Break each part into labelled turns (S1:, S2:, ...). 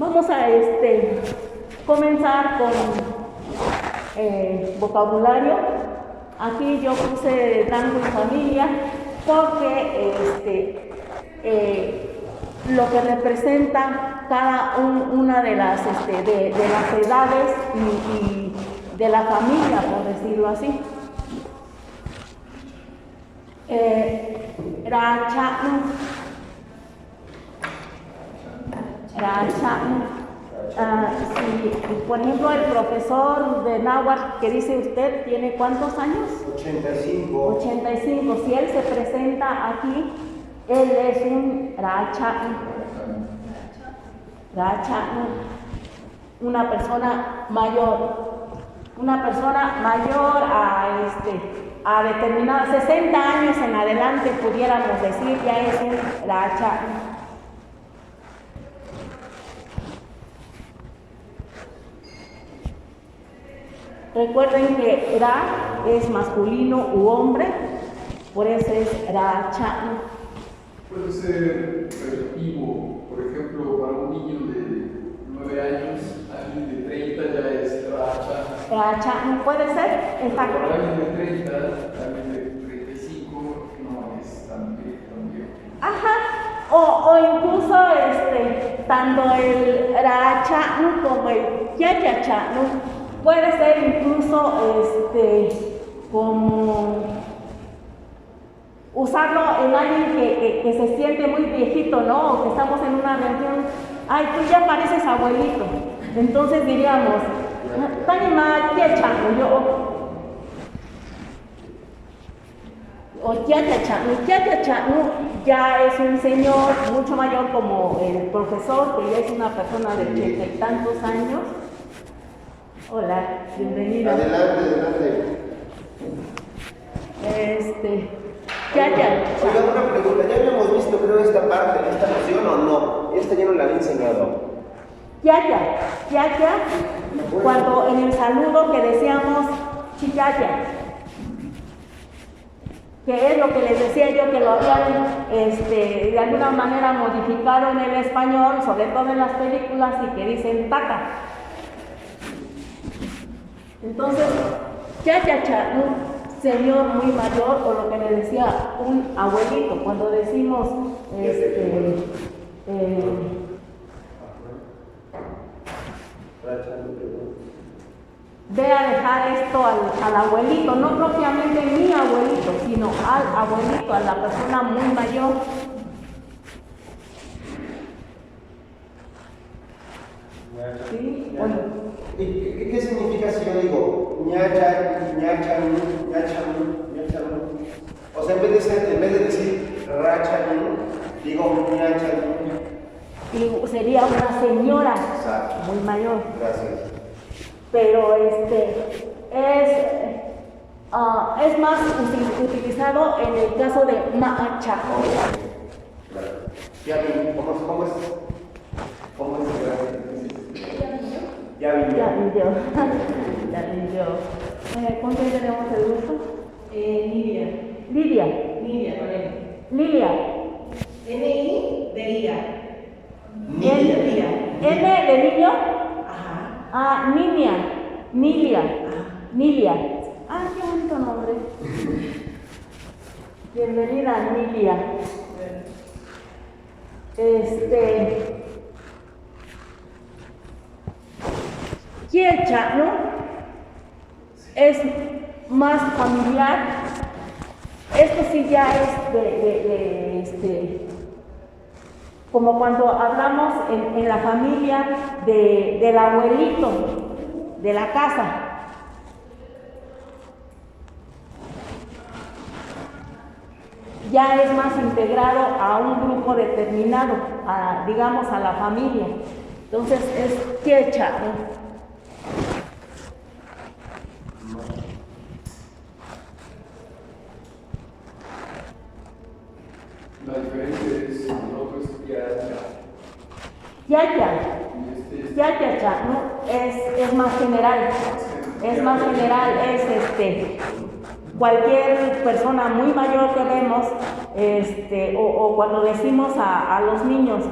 S1: Vamos a comenzar con vocabulario. Aquí yo puse tango y familia porque lo que representa cada una de las edades y de la familia, por decirlo así. Si, por ejemplo, el profesor de náhuatl que dice usted, ¿tiene cuántos años?
S2: 85.
S1: 85. Si él se presenta aquí, él es un una persona mayor. Una persona mayor a determinados 60 años en adelante, pudiéramos decir, ya es un racha. Recuerden que ra es masculino u hombre, por eso es racha.
S3: Puede ser relativo, por ejemplo, para un niño de 9 años, alguien de 30 ya es racha.
S1: Racha, ¿puede ser? Exacto.
S3: Para alguien de 30, alguien de 35 no es tan viejo.
S1: Ajá, o incluso tanto el racha como el yayacha, puede ser incluso como usarlo en alguien que se siente muy viejito, ¿no? O que estamos en una reunión, ay, tú ya pareces abuelito. Entonces diríamos, Tanima Tiachano, o Tiachano ya es un señor mucho mayor como el profesor, que ya es una persona de 80 y tantos años. Hola, bienvenida.
S2: Adelante. Oiga, una pregunta, ya habíamos visto, creo, esta parte, esta noción o no. Esta ya no la había enseñado.
S1: Yaya, cuando en el saludo que decíamos chiyaya, que es lo que les decía yo, que lo habían de alguna manera modificado en el español, sobre todo en las películas, y que dicen taca. Entonces, yayacha, un señor muy mayor, o lo que le decía un abuelito, cuando decimos ve a dejar esto al abuelito, no propiamente mi abuelito, sino al abuelito, a la persona muy mayor. ¿Sí? Bueno.
S2: ¿Qué significa si yo digo ñacha? O sea, en vez de decir racha, digo ñacha.
S1: Y sería una señora.
S2: Exacto.
S1: Muy mayor.
S2: Gracias.
S1: Pero es más utilizado en el caso de macha.
S2: ¿Cómo es? Ya vi yo.
S1: ¿Con quién tenemos el gusto?
S4: Lidia.
S1: Lidia.
S4: Lidia, con N.
S1: Lilia.
S4: N-I de Lidia.
S1: N de niño.
S4: Ajá.
S1: Ah, Nilia.
S4: Ajá.
S1: Nilia. Ah, qué bonito nombre. Bienvenida, Nilia. Quiecha, ¿no? Es más familiar. Esto sí ya es como cuando hablamos en la familia del abuelito de la casa. Ya es más integrado a un grupo determinado, digamos a la familia. Entonces es quecha, ¿no?
S3: La diferencia es el otro es
S1: Yacha, ¿no? Es más general. Es más general, cualquier persona muy mayor que vemos, o cuando decimos a los niños,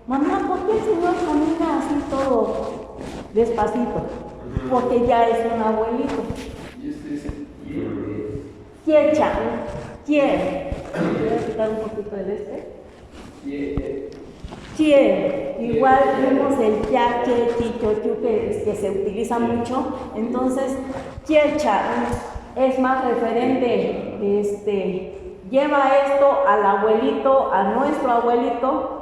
S1: mamá, ¿por qué el señor camina así todo despacito? Porque ya es un abuelito.
S3: Y este es
S1: Quiecha, quiere. Voy a quitar un poquito de este. Quiere. Igual vemos el ya, que, chicho, chu, que se utiliza mucho. Entonces, quiecha es más referente, lleva esto al abuelito, a nuestro abuelito.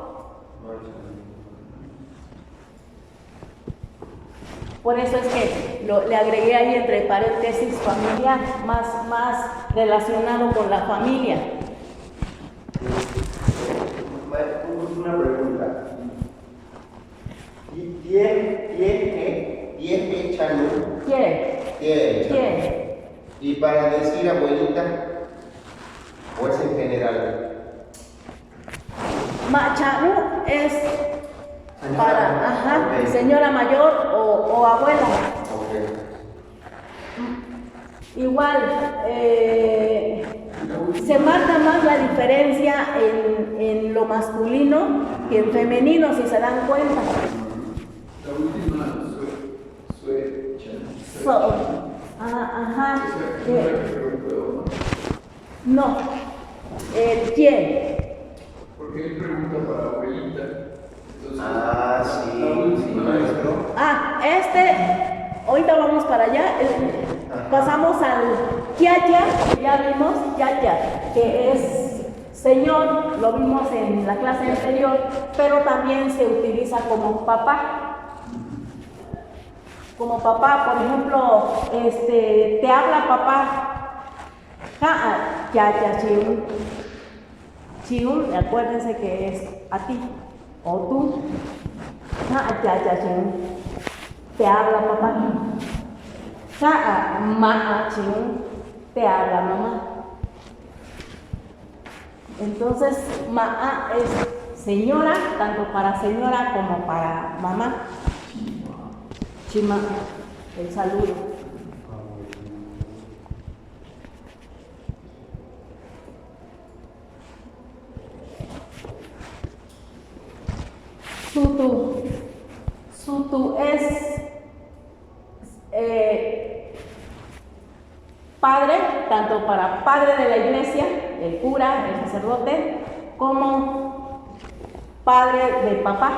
S1: Por eso es que le agregué ahí entre paréntesis familiar, más relacionado con la familia.
S2: Una pregunta. ¿Quién Chanú?
S1: ¿Quién?
S2: Y para decir abuelita, o es en general.
S1: Machanú es
S2: Señora,
S1: para,
S2: ok.
S1: señora mayor o abuela.
S2: Ok.
S1: Igual, se marca más la diferencia en lo masculino que en femenino, si se dan cuenta.
S3: la última
S1: Ajá.
S3: preguntó,
S1: No. ¿El quién?
S3: porque él pregunta para abuelita. Entonces,
S2: Sí,
S3: la última
S2: maestro.
S1: Ahorita vamos para allá. Pasamos al Yaya, que ya vimos, Yaya, que es señor, lo vimos en la clase anterior, pero también se utiliza como papá. Como papá, por ejemplo, te habla papá. Yaya, chiun. Chiun, acuérdense que es a ti o tú. Yaya, chiun. Te habla papá. Ma'a, chiun. Te habla mamá. Entonces, ma'a es señora, tanto para señora como para mamá. Chima, el saludo. Sutu es padre, tanto para padre de la iglesia, el cura, el sacerdote, como padre de papá.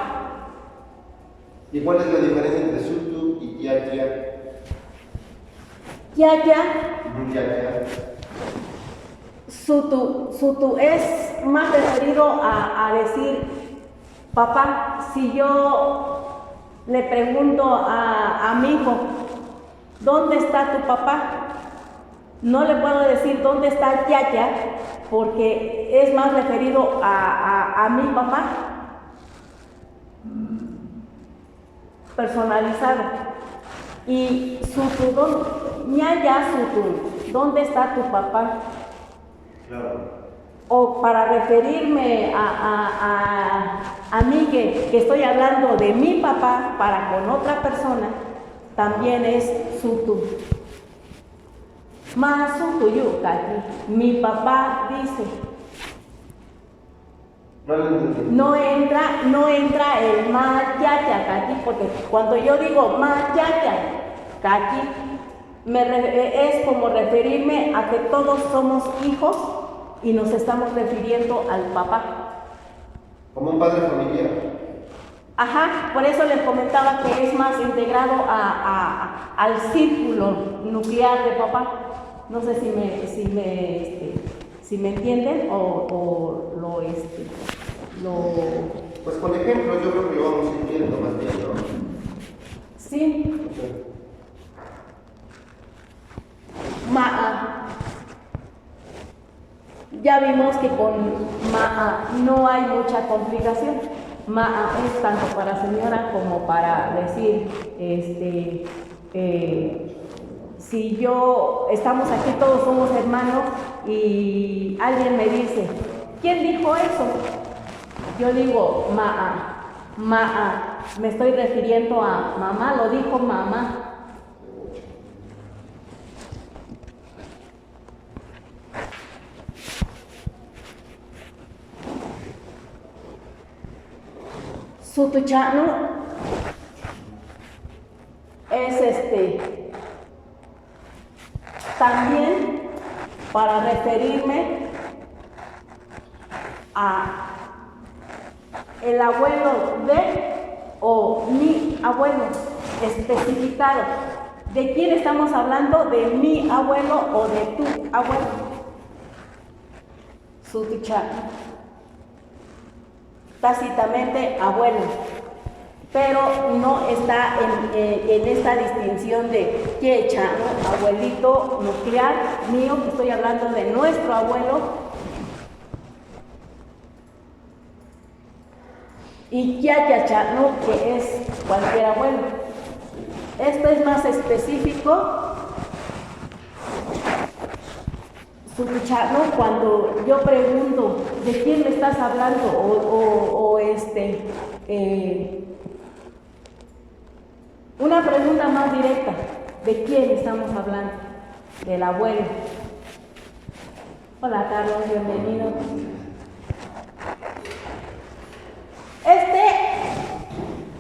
S2: ¿Y cuál es la diferencia entre Sutu y Yaya?
S1: Yaya, Sutu es más referido a decir papá. Si yo le pregunto a mi hijo, ¿dónde está tu papá? No le puedo decir dónde está Yaya, porque es más referido a mi papá, personalizado. Y Sutu, Ñaya Sutu, ¿dónde está tu papá?
S2: Claro.
S1: O para referirme a mí, que estoy hablando de mi papá para con otra persona, también es Sutu. Más Sutu Yukaki. Mi papá dice. No entra el Mayaya Kaki, porque cuando yo digo Mayaya Kaki, es como referirme a que todos somos hijos y nos estamos refiriendo al papá.
S2: Como un padre familiar.
S1: Ajá, por eso les comentaba que es más integrado al círculo nuclear de papá. No sé si me entienden o lo.
S2: Pues con ejemplos yo creo que lo vamos a ir viendo más bien, ¿no?
S1: Sí. Ma'a. Ya vimos que con Ma'a no hay mucha complicación. Ma'a es tanto para señora como para decir, si estamos aquí, todos somos hermanos y alguien me dice, ¿quién dijo eso? Yo digo, Ma'a, me estoy refiriendo a mamá, lo dijo mamá. Sutuchanu es también para referirme a el abuelo de o mi abuelo especificado. ¿De quién estamos hablando? ¿De mi abuelo o de tu abuelo? Sutuchanu. Tácitamente abuelo, pero no está en esta distinción de Kiechano, abuelito nuclear mío, que estoy hablando de nuestro abuelo, y Kiachachano, que es cualquier abuelo. Esto es más específico. Sutuchano, cuando yo pregunto de quién me estás hablando una pregunta más directa, ¿de quién estamos hablando? Del abuelo. Hola Carlos, bienvenido.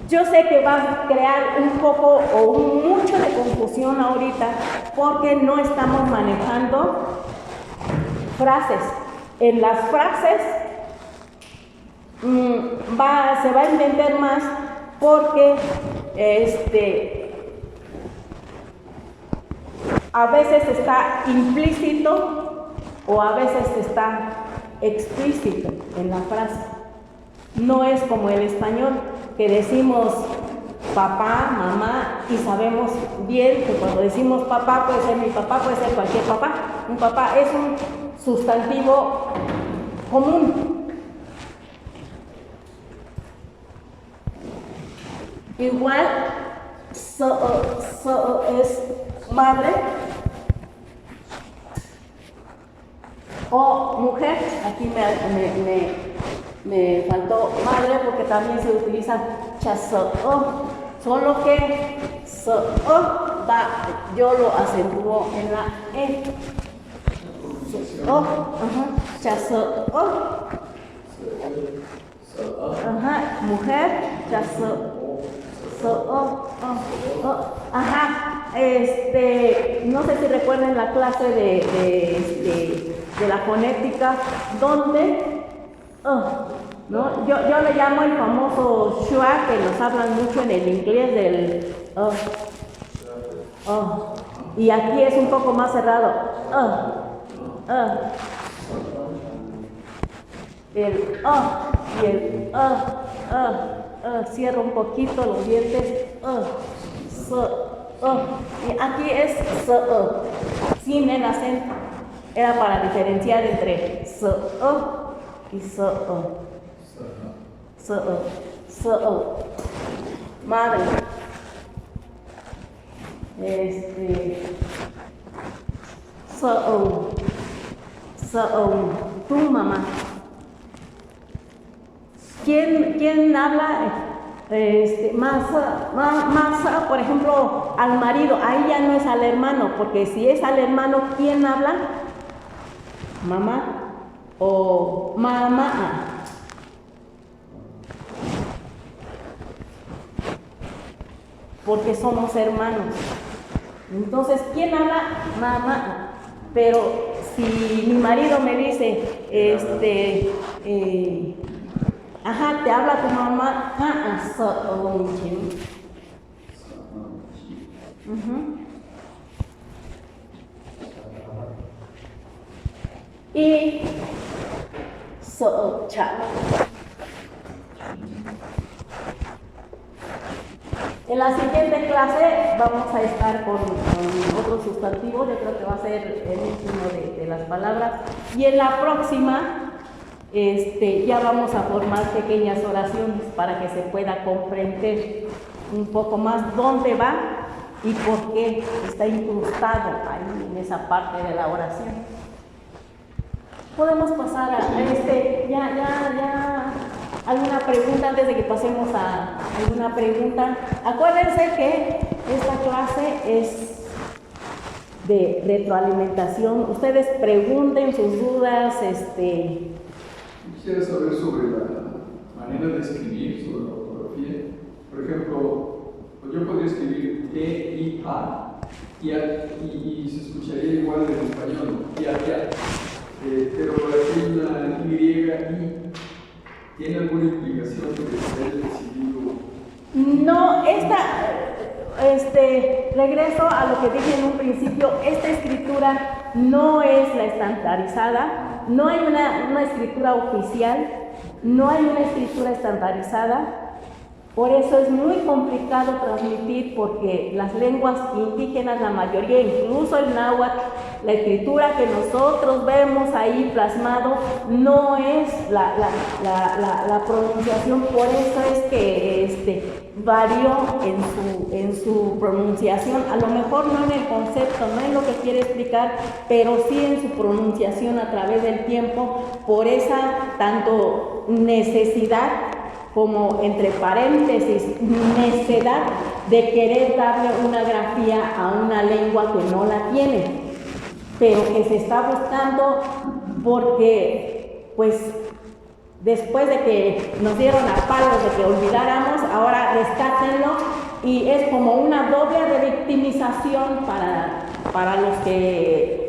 S1: Yo sé que va a crear un poco o mucho de confusión ahorita porque no estamos manejando frases. En las frases se va a entender más porque a veces está implícito o a veces está explícito en la frase. No es como el español, que decimos papá, mamá, y sabemos bien que cuando decimos papá puede ser mi papá, puede ser cualquier papá. Un papá es un sustantivo común. Igual es madre o mujer. Aquí me faltó madre porque también se utiliza chaso, solo que yo lo acentúo en la E. Chaso, mujer, chaso, no sé si recuerden la clase de la fonética, donde ¿no? Yo le llamo el famoso schwa, que nos hablan mucho en el inglés del y aquí es un poco más cerrado. El y el cierro un poquito los dientes. Y aquí es sin el acento. Era para diferenciar entre y madre. Tu mamá. ¿Quién habla? Más, por ejemplo, al marido, ahí ya no es al hermano, porque si es al hermano, ¿quién habla? Mamá o mamá. Porque somos hermanos. Entonces, ¿quién habla? Mamá. Pero si mi marido me dice, te habla tu mamá, y en la siguiente clase vamos a estar con otros sustantivos. Yo creo que va a ser el último de las palabras, y en la próxima ya vamos a formar pequeñas oraciones para que se pueda comprender un poco más dónde va y por qué está incrustado ahí en esa parte de la oración. Podemos pasar a alguna pregunta antes de que pasemos a alguna pregunta. Acuérdense que esta clase es de retroalimentación. Ustedes pregunten sus dudas.
S3: Quisiera saber sobre la manera de escribir, sobre la ortografía. Por ejemplo, pues yo podría escribir E, I, A, y se escucharía igual en español, ya. Pero aquí hay una Y, I. ¿Tiene alguna implicación de que se haya decidido?
S1: No, regreso a lo que dije en un principio, esta escritura no es la estandarizada, no hay una escritura oficial, no hay una escritura estandarizada. Por eso es muy complicado transmitir, porque las lenguas indígenas, la mayoría, incluso el náhuatl, la escritura que nosotros vemos ahí plasmado, no es la pronunciación. Por eso es que varió en su pronunciación, a lo mejor no en el concepto, no en lo que quiere explicar, pero sí en su pronunciación a través del tiempo, por esa tanto necesidad como, entre paréntesis, necedad de querer darle una grafía a una lengua que no la tiene, pero que se está buscando porque, pues, después de que nos dieron a palos de que olvidáramos, ahora rescátenlo, y es como una doble revictimización para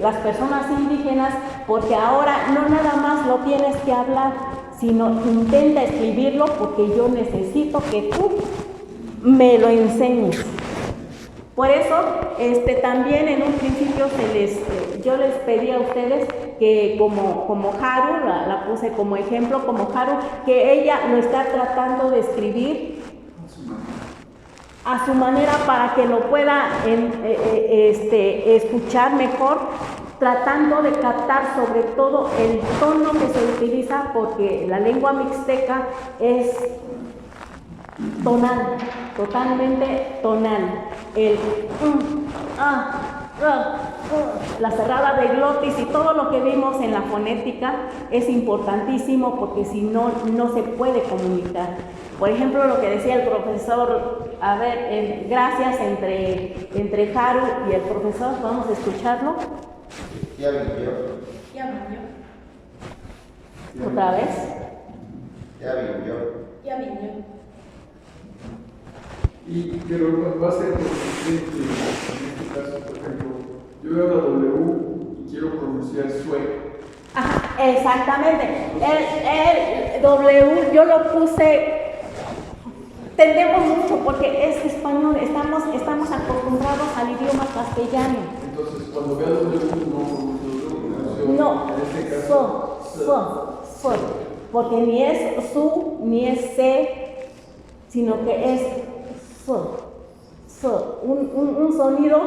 S1: las personas indígenas, porque ahora no nada más lo tienes que hablar, sino intenta escribirlo, porque yo necesito que tú me lo enseñes. Por eso, también en un principio yo les pedí a ustedes que como Haru, la puse como ejemplo, como Haru, que ella lo está tratando de escribir a su manera para que lo pueda escuchar mejor, tratando de captar sobre todo el tono que se utiliza, porque la lengua mixteca es tonal, totalmente tonal. El la cerrada de glotis y todo lo que vimos en la fonética es importantísimo, porque si no, no se puede comunicar. Por ejemplo, lo que decía el profesor, a ver, gracias entre Haru y el profesor, vamos a escucharlo.
S2: Ya vino.
S4: Ya vino.
S1: ¿Otra vez?
S2: Ya vino.
S4: Ya vino.
S3: Pero va a ser consistente en este caso, por ejemplo, yo veo la W y quiero pronunciar sue.
S1: Ajá, exactamente. El W yo lo puse. Tendemos mucho porque es español, estamos acostumbrados al idioma castellano.
S3: Entonces, cuando vea W no,
S1: No,
S3: en este caso,
S1: so, porque ni es su ni es se, sino que es so. Un sonido,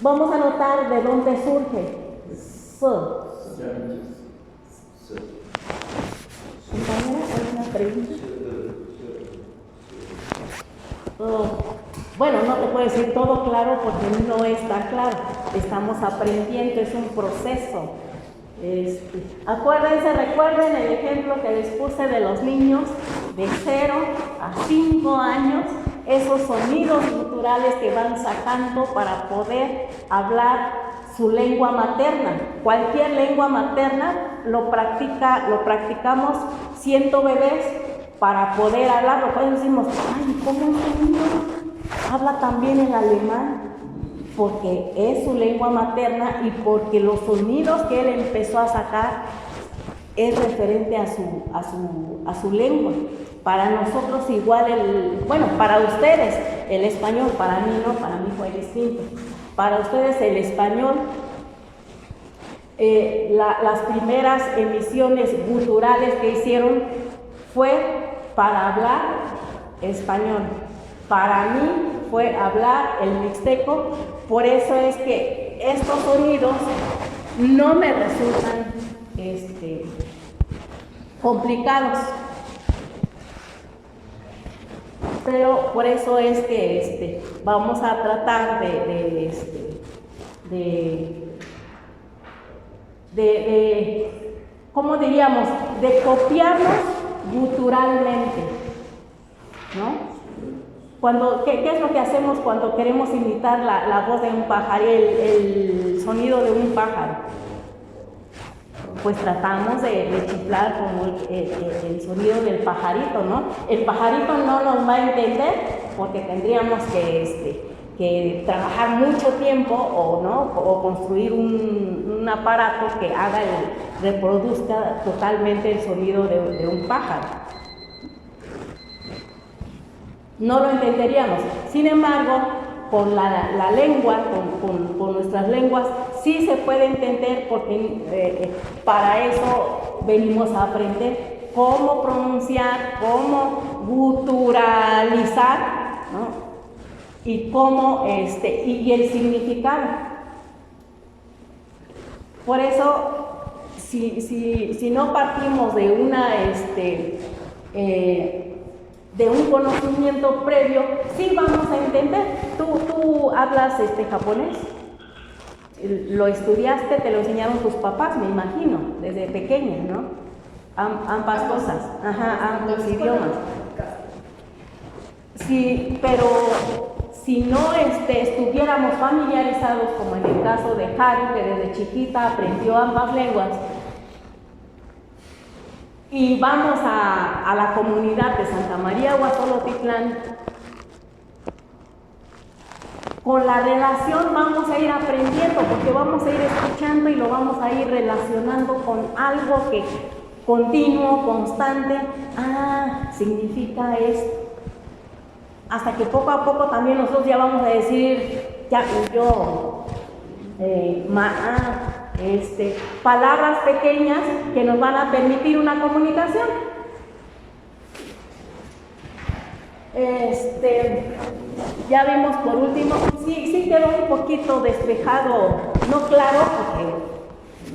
S1: vamos a notar de dónde surge. So. Compañera, ¿hay una pregunta? Bueno, no te puedo decir todo claro porque no está claro. Estamos aprendiendo, es un proceso. Recuerden el ejemplo que les puse de los niños de 0 a 5 años, esos sonidos guturales que van sacando para poder hablar su lengua materna. Cualquier lengua materna lo practicamos siendo bebés para poder hablarlo. Por eso decimos, ay, ¿cómo este niño habla también el alemán? Porque es su lengua materna y porque los sonidos que él empezó a sacar es referente a su lengua. Para nosotros igual para ustedes el español, para mí no, para mí fue distinto. Para ustedes el español, las primeras emisiones guturales que hicieron fue para hablar español. Para mí fue hablar el mixteco, por eso es que estos sonidos no me resultan complicados. Pero por eso es que vamos a tratar ¿cómo diríamos? De copiarlos guturalmente, ¿no? ¿Qué es lo que hacemos cuando queremos imitar la voz de un pájaro, el sonido de un pájaro? pues tratamos de chiflar como el sonido del pajarito, ¿no? El pajarito no nos va a entender porque tendríamos que trabajar mucho tiempo o construir un aparato que reproduzca totalmente el sonido de un pájaro. No lo entenderíamos. Sin embargo, con la lengua, con nuestras lenguas, sí se puede entender porque para eso venimos a aprender cómo pronunciar, cómo guturalizar, ¿no? Y cómo y el significado. Por eso, si no partimos de de un conocimiento previo, sí vamos a entender. Tú hablas japonés, lo estudiaste, te lo enseñaron tus papás, me imagino, desde pequeña, ¿no? Ambas cosas, ambos idiomas. Sí, pero si no estuviéramos familiarizados, como en el caso de Haru, que desde chiquita aprendió ambas lenguas, y vamos a la comunidad de Santa María Huazolotitlán, con la relación vamos a ir aprendiendo, porque vamos a ir escuchando y lo vamos a ir relacionando con algo que continuo, constante. Significa esto. Hasta que poco a poco también nosotros ya vamos a decir, ya yo, palabras pequeñas que nos van a permitir una comunicación. Ya vimos por último, sí quedó un poquito despejado, no claro, porque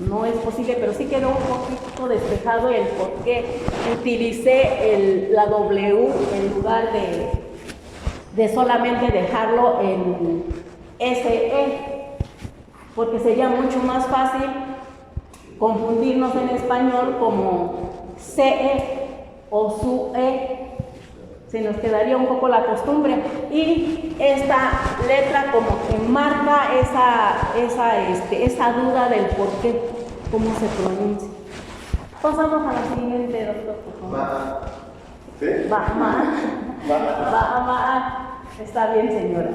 S1: no es posible, pero sí quedó un poquito despejado el por qué utilicé la W en lugar de solamente dejarlo en SE, porque sería mucho más fácil confundirnos en español como CE o SUE. Se nos quedaría un poco la costumbre, y esta letra como que marca esa duda del por qué, cómo se pronuncia. Pasamos a la siguiente, doctor, por favor.
S2: ¿Sí?
S1: Está bien, señora.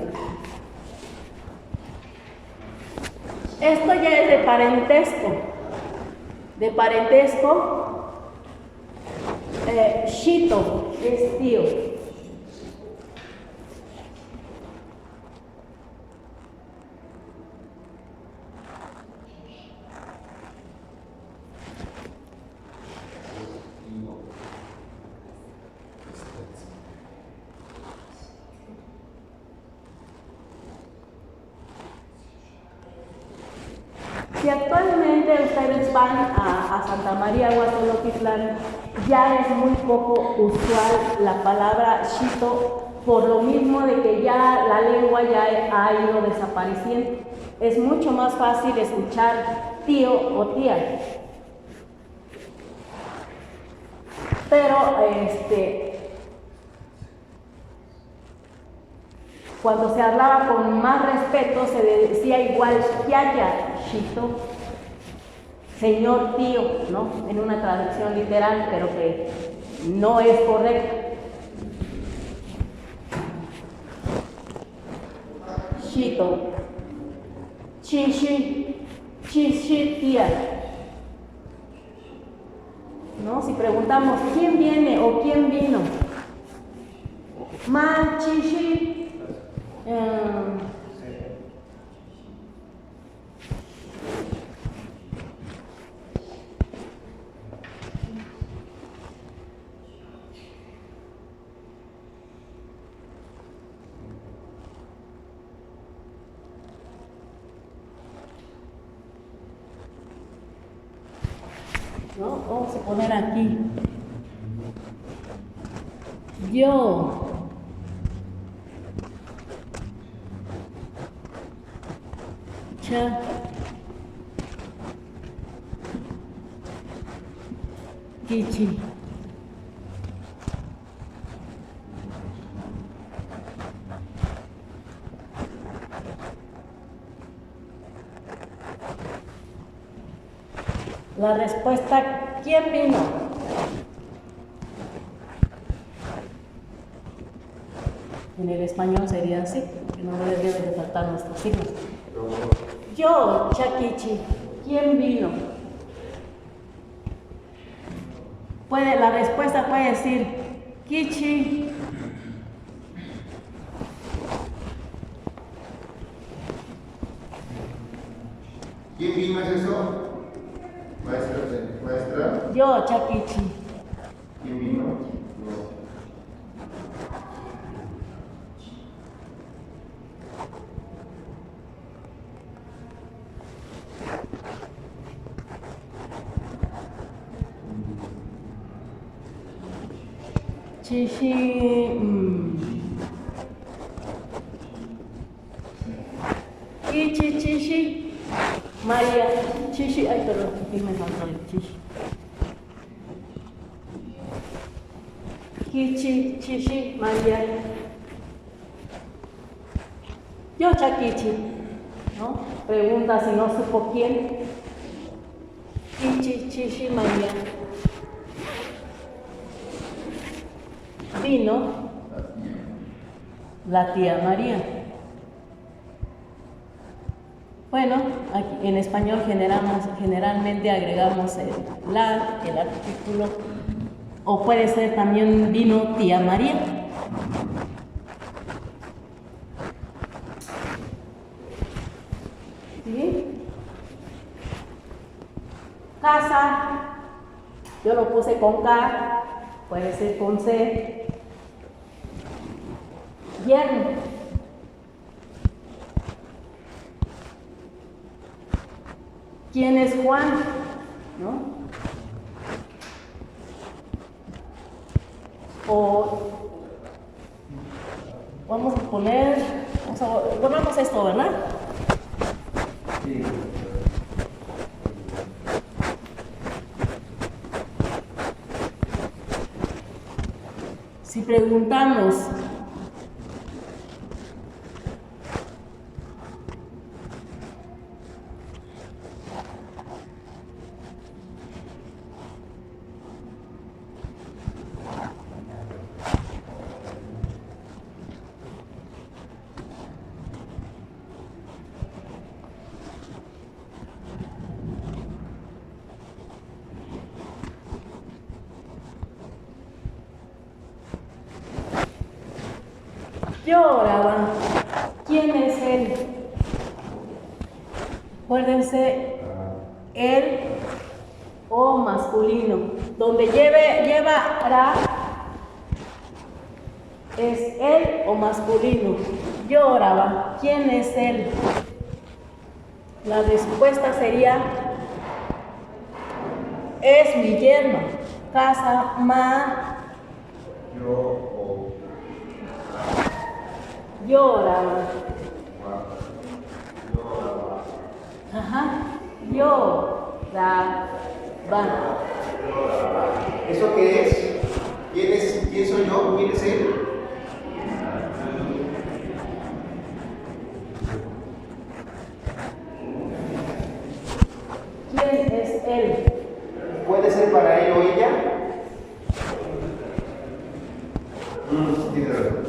S1: Esto ya es de parentesco. Shito es tío. Si actualmente ustedes van a Santa María Huazolotitlán, ya es muy poco usual la palabra Shito, por lo mismo de que ya la lengua ya ha ido desapareciendo. Es mucho más fácil escuchar tío o tía. Pero cuando se hablaba con más respeto se decía igual Yaya Shito, señor tío, ¿no? En una traducción literal, pero que no es correcta. Shito, Chishi, tía. ¿No? Si preguntamos quién viene o quién vino, Ma Chishi. ¿No? Vamos a poner aquí. Yo. Cha. Kichi. La respuesta, ¿quién vino? En el español sería así, que no debe de faltar nuestros hijos. Yo, Chakichi, ¿quién vino? La respuesta puede decir, Kichi.
S2: ¿Quién vino es eso? Maestra.
S1: Yo, Chakichi.
S2: ¿Quién vino? No.
S1: Chishi. Kichi, Chishi. María. Chishi. Ay, perdón, aquí me faltó el Chishi. Kichi, Chishi, María. Yo, Chakichi, ¿no? Pregunta si no supo quién. Kichi, Chishi, María. Vino la tía María. Bueno, aquí en español generalmente agregamos el artículo, o puede ser también vino tía María. ¿Sí? Casa, yo lo puse con K, puede ser con C. Yerno. ¿Quién es Juan? ¿No? O vamos a poner, ponemos esto, ¿verdad?
S2: Sí.
S1: Si preguntamos, lloraba, ¿quién es él? Acuérdense, él o masculino, donde lleva es él o masculino. Lloraba, ¿quién es él? La respuesta sería, es mi yerno. Casa, ma. Lloraba. Ajá. Lloraba.
S2: ¿Eso qué es? ¿Quién soy yo? ¿Quién es él?
S1: ¿Quién es él?
S2: ¿Puede ser para él o ella? Tiene razón.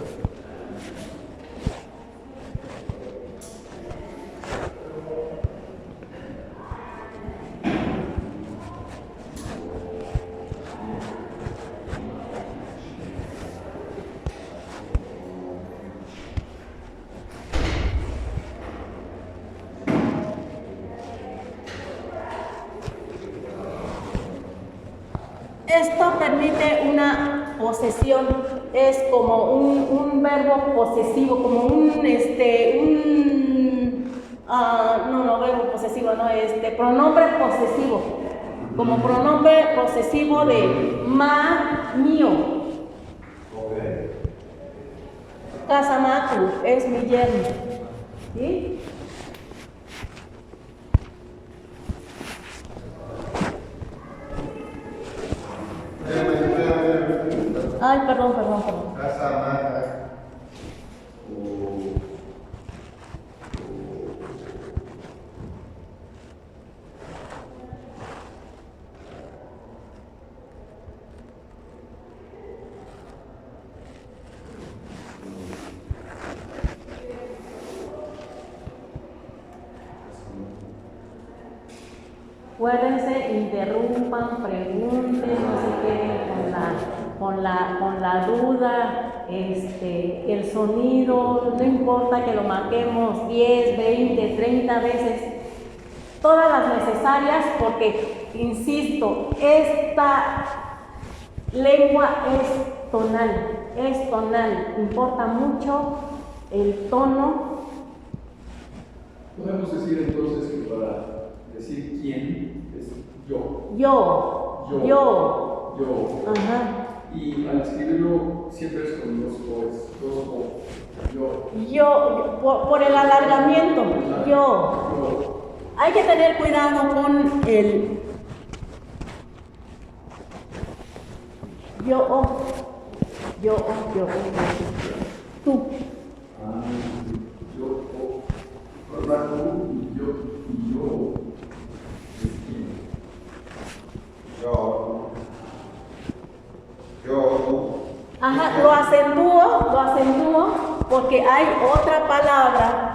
S1: Esto permite una posesión, es como un verbo posesivo, como verbo posesivo, no, pronombre posesivo, como pronombre posesivo de mío. Casa Macu es mi yerno, ¿sí? Ay, perdón.
S2: Casa Maca.
S1: Acuérdense, interrumpan, pregunten, no se queden con la duda, el sonido, no importa que lo marquemos 10, 20, 30 veces, todas las necesarias, porque, insisto, esta lengua es tonal, importa mucho el tono.
S3: Podemos decir entonces que para decir quién es yo.
S1: Yo.
S3: Ajá. Y al escribirlo siempre es con dos O.
S1: Yo, por el alargamiento, yo. Hay que tener cuidado con el yo. Tú. Ajá, lo acentúo porque hay otra palabra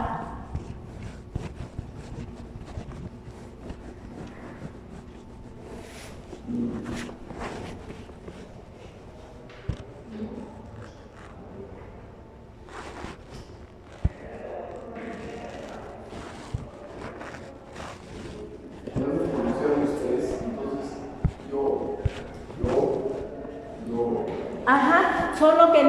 S1: solo que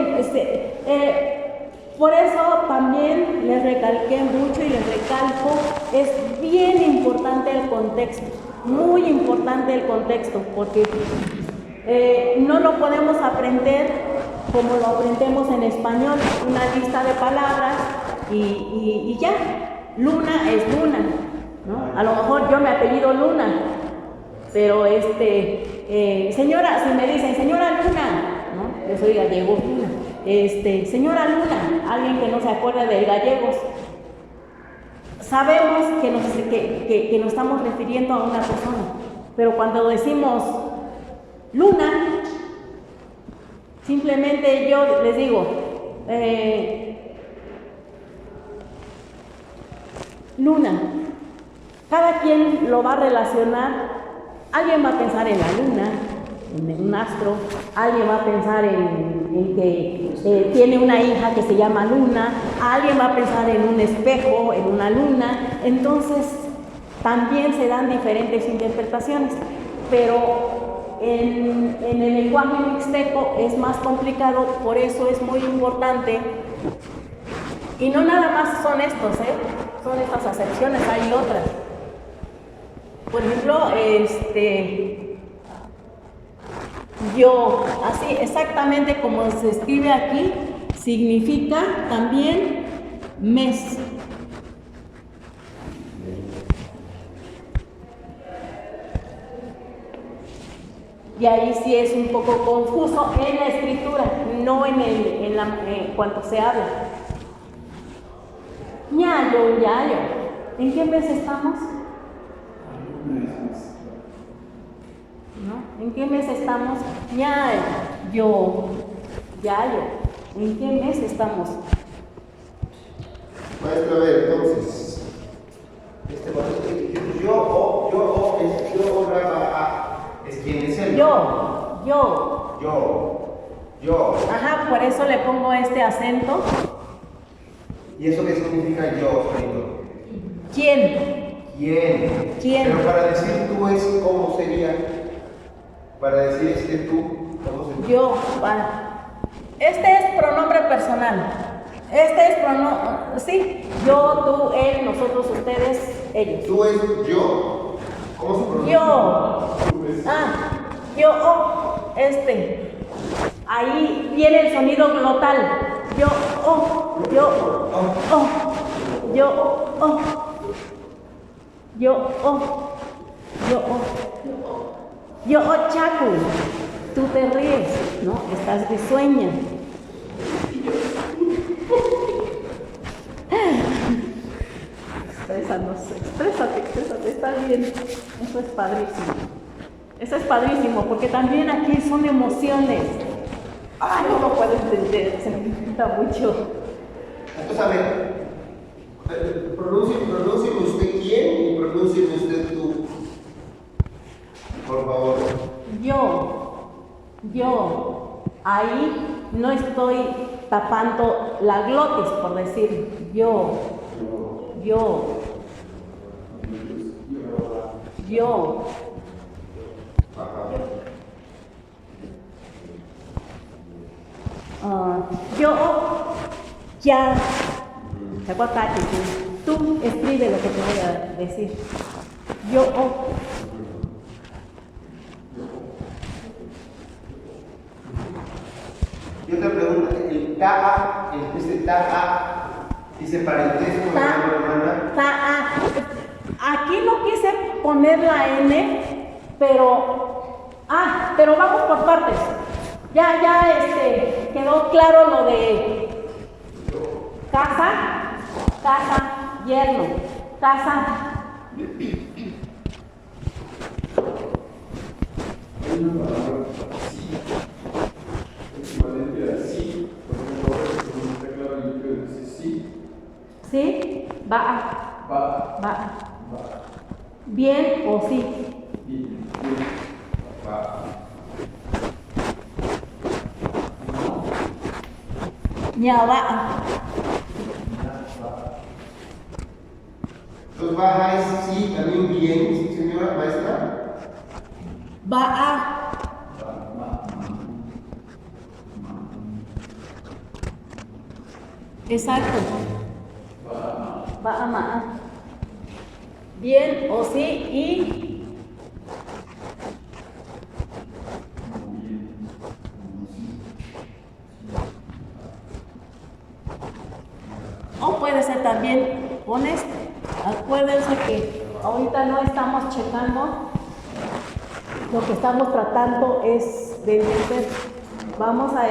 S1: por eso también les recalqué mucho y les recalco, es bien importante el contexto, muy importante el contexto, porque no lo podemos aprender como lo aprendemos en español, una lista de palabras y ya, Luna es Luna, ¿no? A lo mejor yo me apellido Luna, pero señora, si me dicen señora Luna, ¿no? Yo soy gallego Luna, señora Luna, alguien que no se acuerda del gallegos, sabemos que nos estamos refiriendo a una persona, pero cuando decimos Luna, simplemente yo les digo, Luna, cada quien lo va a relacionar. Alguien va a pensar en la luna, en un astro, alguien va a pensar en que tiene una hija que se llama Luna, alguien va a pensar en un espejo, en una luna. Entonces también se dan diferentes interpretaciones, pero en el lenguaje mixteco es más complicado, por eso es muy importante. Y no nada más son estos, son estas acepciones, hay otras. Por ejemplo, yo, así exactamente como se escribe aquí, significa también mes. Y ahí sí es un poco confuso en la escritura, no cuando se habla. Ñayo, yayo. ¿En qué mes estamos? ¿No? ¿En qué mes estamos? Ñayo, yayo. ¿En qué mes estamos?
S2: Maestro, a ver, entonces, yo, es quien es el.
S1: Yo. Ajá, por eso le pongo este acento.
S2: ¿Y eso qué significa yo?
S1: ¿Quién?
S2: Pero para decir tú es cómo sería. Para decir tú, ¿cómo sería?
S1: Yo, este es pronombre personal. Sí, yo, tú, él, nosotros, ustedes, ellos.
S2: Tú es yo. ¿Cómo se pronuncia?
S1: Yo, ahí viene el sonido glotal. Yo, Chacu, tú te ríes, ¿no? Estás risueña. Exprésate, está bien. Eso es padrísimo, porque también aquí son emociones. Ay, no lo puedo entender, se me dificulta mucho.
S2: Entonces, a ver, pronúncieme usted quién y pronúncieme usted tú.
S1: yo ahí no estoy tapando la glotis, por decir yo. Yo ya. ¿Te acuerdas? Tú escribe lo que te voy a decir. Yo.
S2: Y otra pregunta, el taa, dice parentesco, hermana.
S1: Aquí no quise poner la N, pero vamos por partes. Ya quedó claro lo de casa, yerno, casa.
S3: Hay una palabra sí, equivalente a sí, por ejemplo, como está claro, yo quiero decir sí.
S1: ¿Sí? Va. Bien o sí.
S3: Bien.
S1: Ñava.
S2: Entonces baja es sí, también bien, ¿sí, señora maestra?
S1: Va. Exacto. Va. Bien o sí y o puede ser también con este. Acuérdense que ahorita no estamos checando, lo que estamos tratando es de entender. Vamos a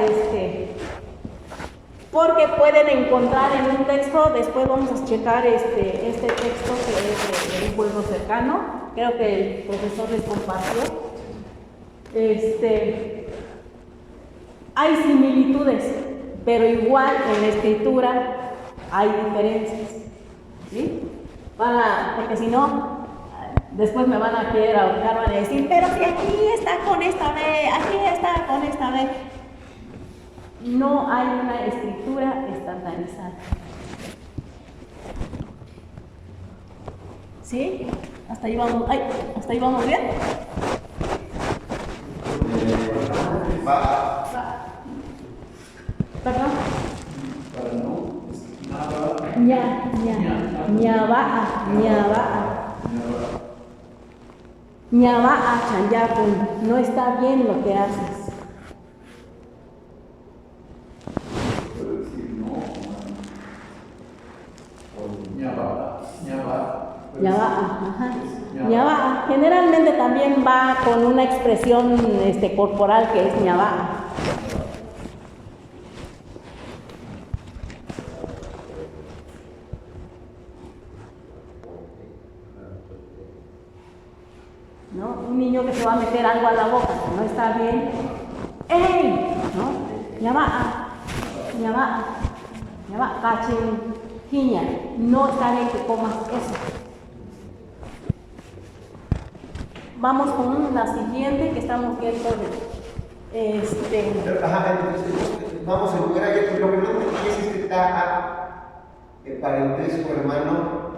S1: porque pueden encontrar en un texto, después vamos a checar este texto que es de un pueblo cercano, creo que el profesor les compartió. Hay similitudes, pero igual en la escritura hay diferencias, ¿sí? Porque si no, después me van a querer ahorcar, van a decir, pero si aquí está con esta B, aquí está con esta B. No hay una escritura estandarizada. ¿Sí? ¿Hasta ahí vamos? ¿Hasta ahí vamos bien?
S2: Va.
S1: ¿Perdón?
S3: Para no, es nada.
S1: Ñava chanyapun. No está bien lo que haces.
S3: Puedo decir no. O
S1: ñava. Generalmente también va con una expresión corporal que es ñava. ¿No? Un niño que se va a meter algo a la boca, no está bien. ¡Ey! ¿No? Ñava, cachin, jiña. No está bien que comas eso. Vamos con la siguiente que estamos viendo
S2: Entonces, vamos a jugar ayer, lo que no entendí es de parentesco, hermano.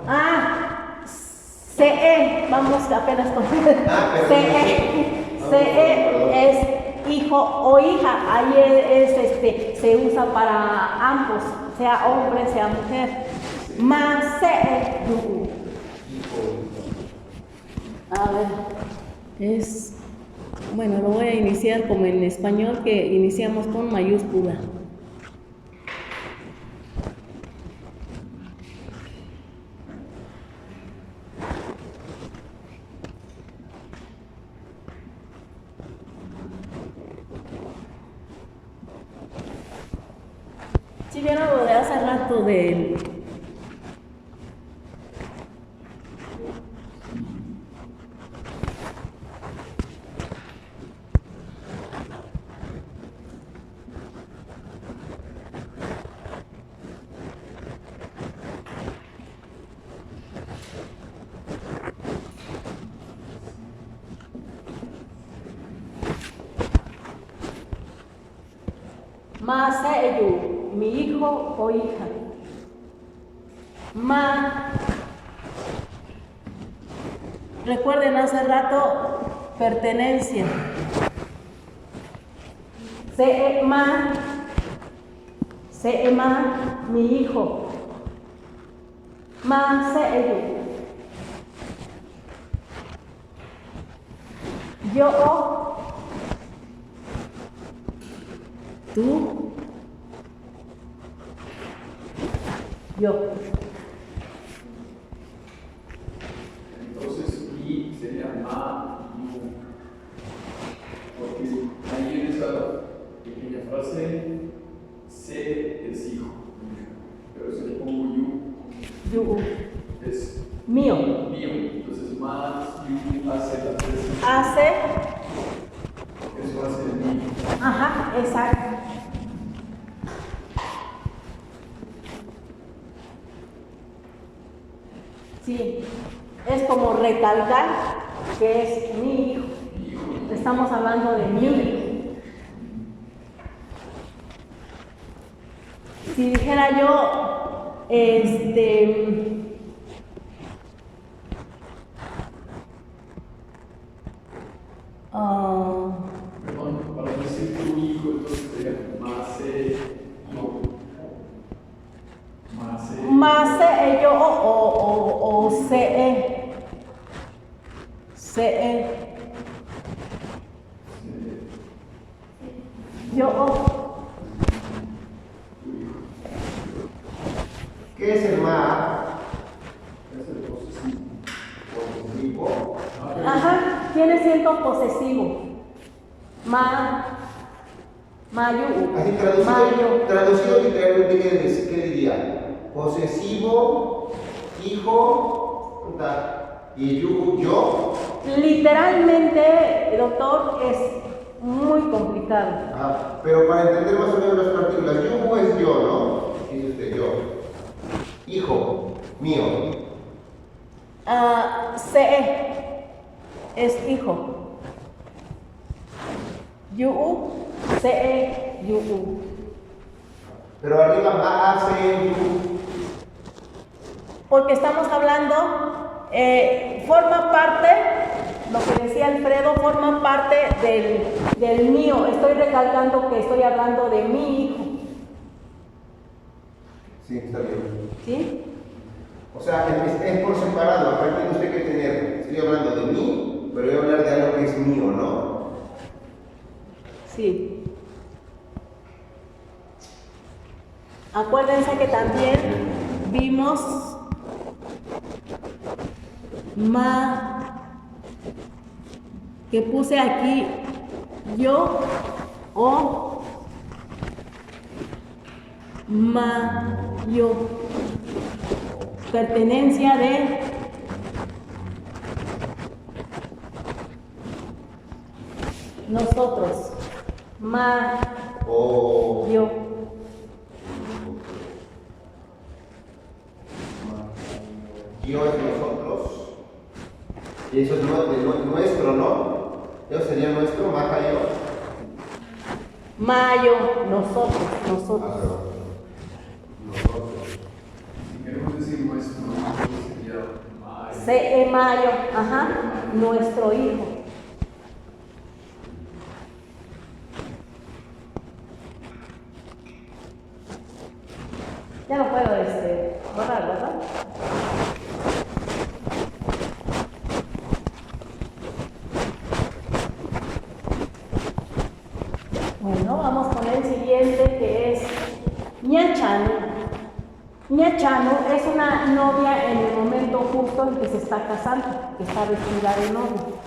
S1: CE, vamos apenas con CE es hijo o hija, ahí se usa para ambos, sea hombre, sea mujer. Más CE. A ver, bueno, lo voy a iniciar como en español, que iniciamos con mayúscula. Si vieron lo de hace rato del... Ma seyu, mi hijo o hija. Ma, recuerden hace rato, pertenencia. Seema, mi hijo. Ma seyu. Yo, tú, yo.
S3: Entonces, mi sería ma, yu. Porque ahí en esa pequeña frase, se es hijo. Pero si le pongo yu,
S1: Yu,
S3: es
S1: mío.
S3: mío. Entonces, más yu hace la tres.
S1: Hace,
S3: Eso hace el mío.
S1: ajá, exacto. Sí, es como recalcar que es mi hijo. Estamos hablando de mi hijo. Si dijera yo,
S3: Perdón, para decir tu hijo, entonces sería más yo.
S1: más yo o se. Yo.
S2: ¿Qué es el ma?
S3: Es el posesivo.
S2: Posesivo.
S1: Ajá, tiene siendo posesivo. Mayu.
S2: Así traducido literalmente, ¿qué diría? Posesivo, hijo, y yo.
S1: Literalmente, doctor, es muy complicado.
S2: Pero para entender más o menos las partículas, yugo es yo, ¿no? Dice usted yo. Hijo, mío.
S1: Se es hijo. Yu, se, yu.
S2: Pero arriba ma hace yu.
S1: Porque estamos hablando, forma parte, lo que decía Alfredo, forma parte del mío. Estoy recalcando que estoy hablando de mi hijo.
S2: Sí, está bien.
S1: ¿Sí?
S2: O sea, es por separado. Aparte tiene usted que tener, estoy hablando de mí, pero voy a hablar de algo que es mío, ¿no?
S1: Sí. Acuérdense que también vimos que puse aquí yo o yo. Pertenencia de nosotros. Yo.
S2: Yo es nosotros. Y eso es nuestro, ¿no? Eso sería nuestro, maja yo.
S1: Mayo, nosotros.
S2: Nosotros.
S3: Si queremos decir nuestro hijo, sería mayo.
S1: Se mayo, ajá, nuestro hijo. Ya no puedo borrar, ¿verdad? Bueno, vamos con el siguiente que es ñachano. Ñachano es una novia en el momento justo en que se está casando, que está vestida de novio.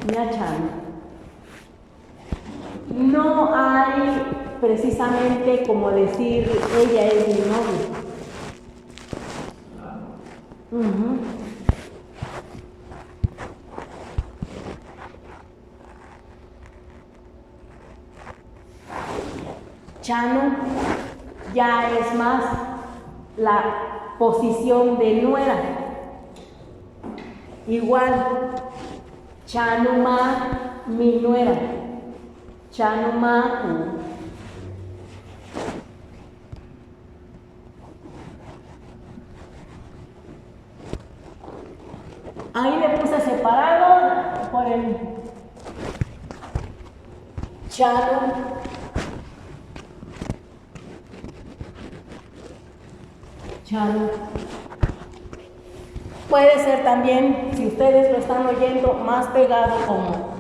S1: Ñachano. No hay precisamente como decir ella es mi novio. Chano ya es más la posición de nuera. Igual, Chanuma, mi nuera. Chanuma, Chano. Chano. Puede ser también, si ustedes lo están oyendo, más pegado como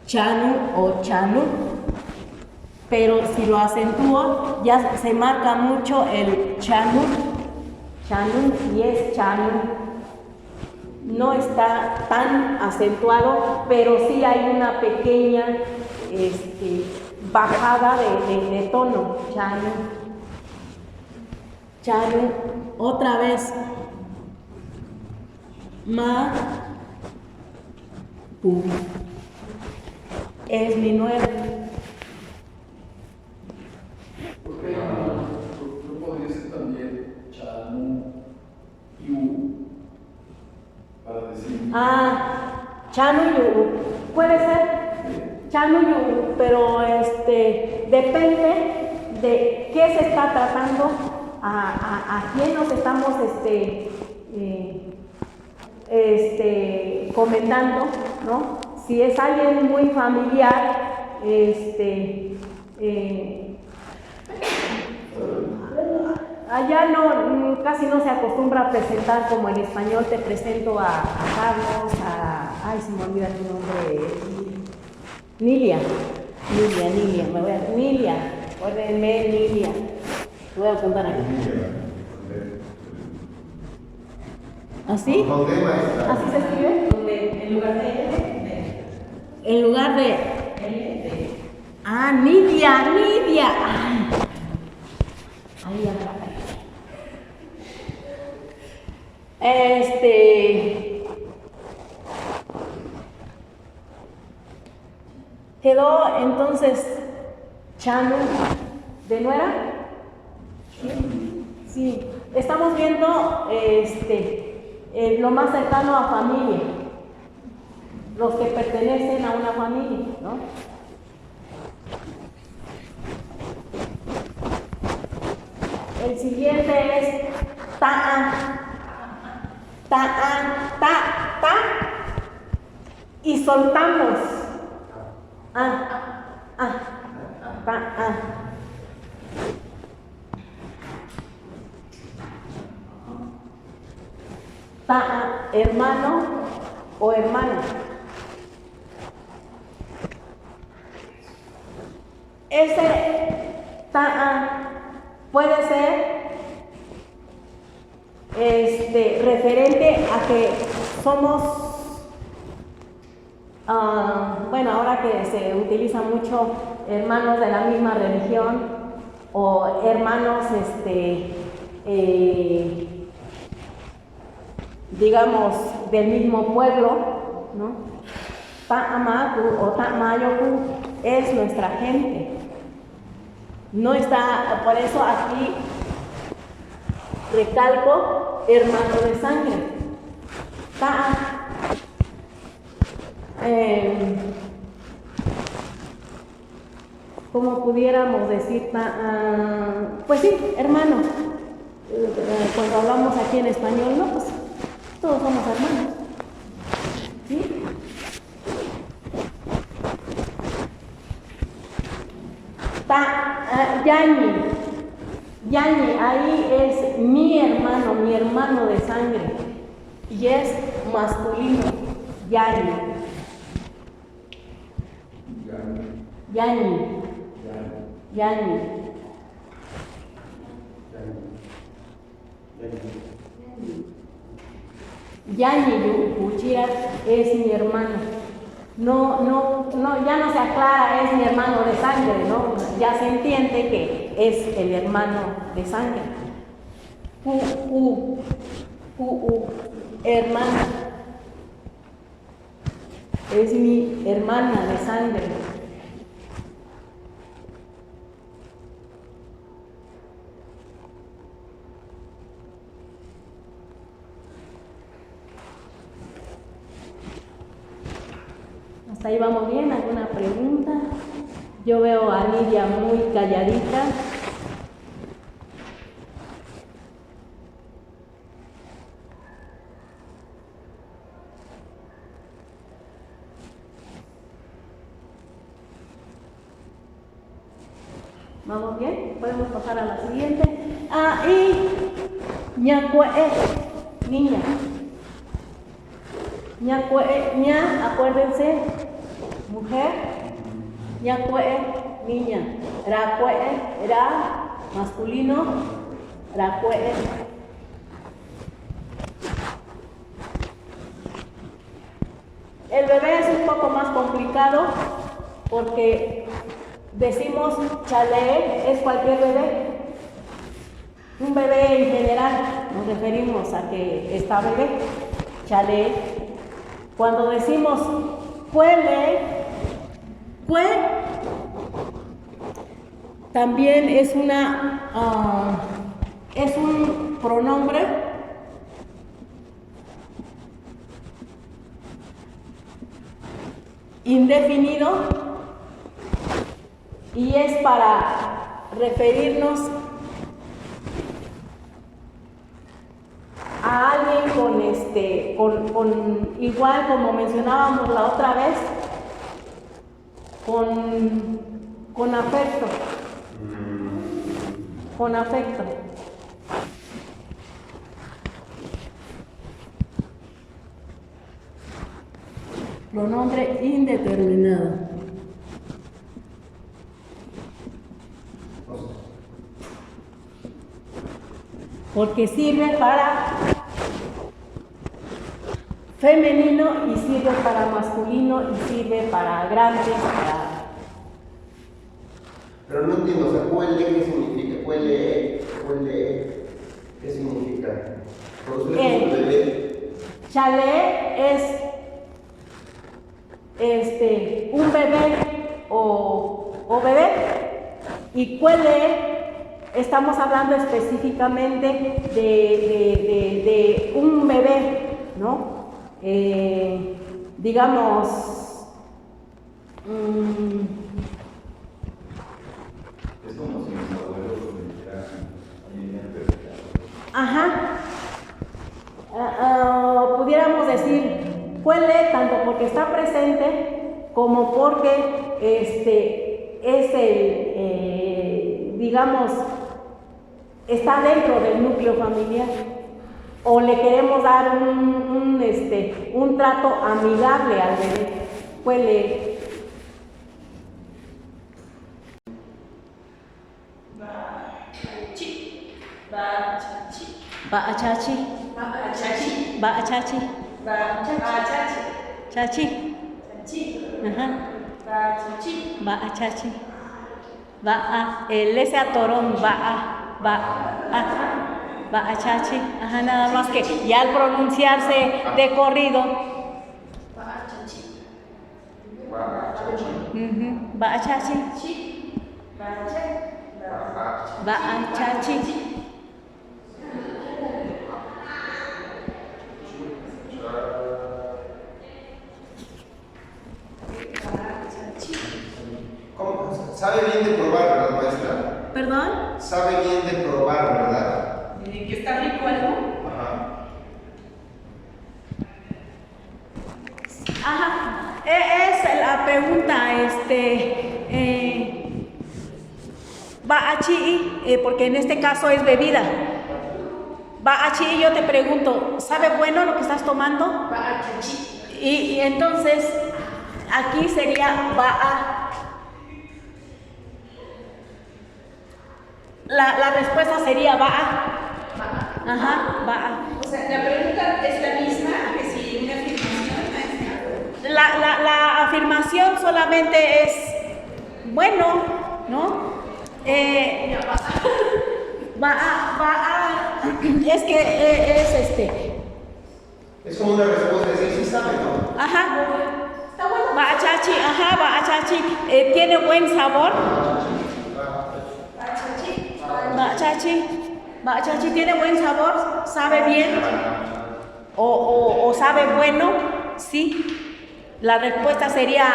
S1: Chanu o Chanu, pero si lo acentúo ya se marca mucho el Chanu, Chanu y es Chanu. No está tan acentuado, pero sí hay una pequeña bajada de tono. Chanu, Chanu, otra vez. Ma, pu. Es mi nuevo.
S3: Ok, no podría ser también Chanu Yu para decir.
S1: Chanu Yu, puede ser Chanu Yu, pero depende de qué se está tratando, a quién nos estamos comentando, ¿no? Si es alguien muy familiar, allá casi no se acostumbra a presentar como en español. Te presento a Carlos, ay, se me olvida tu nombre, Nilia, Nilia, Nilia, te voy a apuntar aquí. ¿Así? ¿Así se escribe?
S4: En lugar de
S1: En lugar de... Nidia. Ahí ya. Quedó entonces Chanu de nuera. Sí. Estamos viendo lo más cercano a familia, los que pertenecen a una familia, ¿no? El siguiente es ta, y soltamos. Hermano o hermana. Ese puede ser referente a que somos, bueno, ahora que se utiliza mucho hermanos de la misma religión o hermanos, digamos, del mismo pueblo, ¿no? Ta'amaku o Ta'mayoku es nuestra gente. No está, por eso aquí recalco hermano de sangre. ¿Cómo pudiéramos decir? Pues sí, hermano. Cuando hablamos aquí en español, no, pues todos somos hermanos. ¿Sí? Yani, ahí es mi hermano de sangre. Y es masculino. Yani. Yani Uchira es mi hermano. No, ya no se aclara, es mi hermano de sangre, ¿no? Ya se entiende que es el hermano de sangre. Hermana. Es mi hermana de sangre. ¿Hasta ahí vamos bien? ¿Alguna pregunta? Yo veo a Lidia muy calladita. ¿Vamos bien? Podemos pasar a la siguiente. Y ñacue, niña. Ñacue, ña, acuérdense, mujer. Ñacue, niña. Racue, ra, masculino. Racue. El bebé es un poco más complicado porque decimos chale, es cualquier bebé. Un bebé en general, nos referimos a que está bebé, chale. Cuando decimos cuele, cue, también es es un pronombre indefinido y es para referirnos a alguien con igual como mencionábamos la otra vez, con afecto. Con afecto. Pronombre indeterminado. Porque sirve para femenino y sirve para masculino y sirve para grandes, para...
S2: Pero no entiendo, o sea, cuele, ¿qué significa? Cuele, ¿qué significa? Por usted es un bebé.
S1: Chale es un bebé o bebé y cuele estamos hablando específicamente de un bebé, ¿no? Digamos,
S5: es como si mis abuelos me dijeran a mí me permita.
S1: ajá, pudiéramos decir cuele tanto porque está presente como porque es digamos, está dentro del núcleo familiar o le queremos dar un trato amigable al bebé. Cuele. Ba'achachi. Ba'achachi. Chachi. Ajá. Ba'achachi. Ba'a. El ese atorón. Ba'achachi. Ajá, nada más que ya al pronunciarse de corrido. Ba'achachi. Ba'achachi.
S2: ¿Cómo? Sabe bien de probar, ¿verdad, maestra?
S1: ¿Perdón?
S2: Sabe bien de probar, ¿verdad?
S4: Que está rico algo.
S2: Ajá.
S1: Ajá. Es la pregunta, Ba'achi, porque en este caso es bebida. Ba'achi, yo te pregunto, ¿sabe bueno lo que estás tomando? Y entonces, aquí sería ba'a. La respuesta sería ba'a. Ajá, ba'a.
S4: O sea, la pregunta es la misma que si una afirmación, maestra.
S1: La afirmación solamente es bueno, ¿no? Es que
S2: Es como una respuesta de decir, sí sabe, ¿no?
S1: ajá. Ba'achachi, ajá, ba'achachi, tiene buen sabor. Ba'achachi tiene buen sabor, sabe bien o sabe bueno, sí. La respuesta sería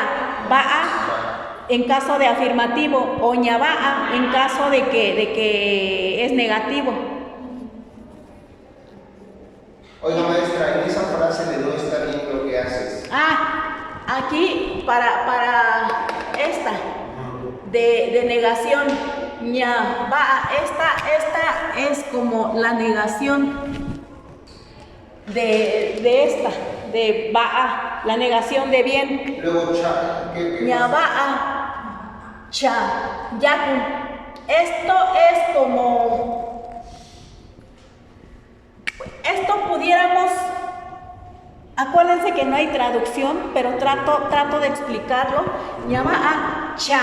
S1: ba'a en caso de afirmativo o ñaba'a en caso de que es negativo.
S2: Oiga, maestra, en esa frase de no está bien lo que haces.
S1: Aquí para esta de negación, ña, va, esta es como la negación de esta, de va, la negación de bien.
S2: Luego cha, ¿qué
S1: ña,
S2: pasa?
S1: va, cha, yakun. Esto es como, esto pudiéramos, acuérdense que no hay traducción, pero trato de explicarlo. ña, va, cha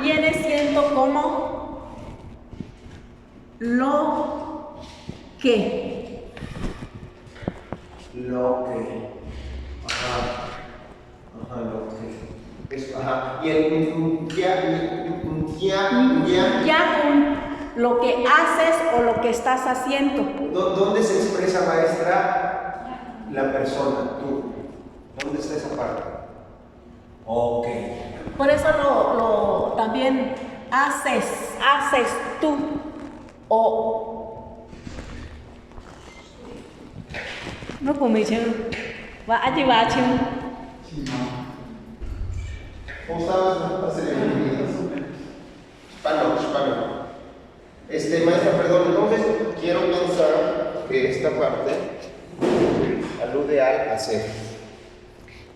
S1: viene siendo como lo que.
S2: Lo que. Ajá. Ajá, lo que. Eso, ajá. Y el ya.
S1: Yakun, lo que haces o lo que estás haciendo.
S2: ¿Dónde se expresa, maestra, la persona, tú? ¿Dónde está esa parte? Ok.
S1: Por eso lo también haces tú. O no como dicen, va a llevar
S2: ¿Cómo sabes? Hacer bienvenidos. Hispano. Maestra, perdón, entonces quiero pensar que esta parte alude al hacer.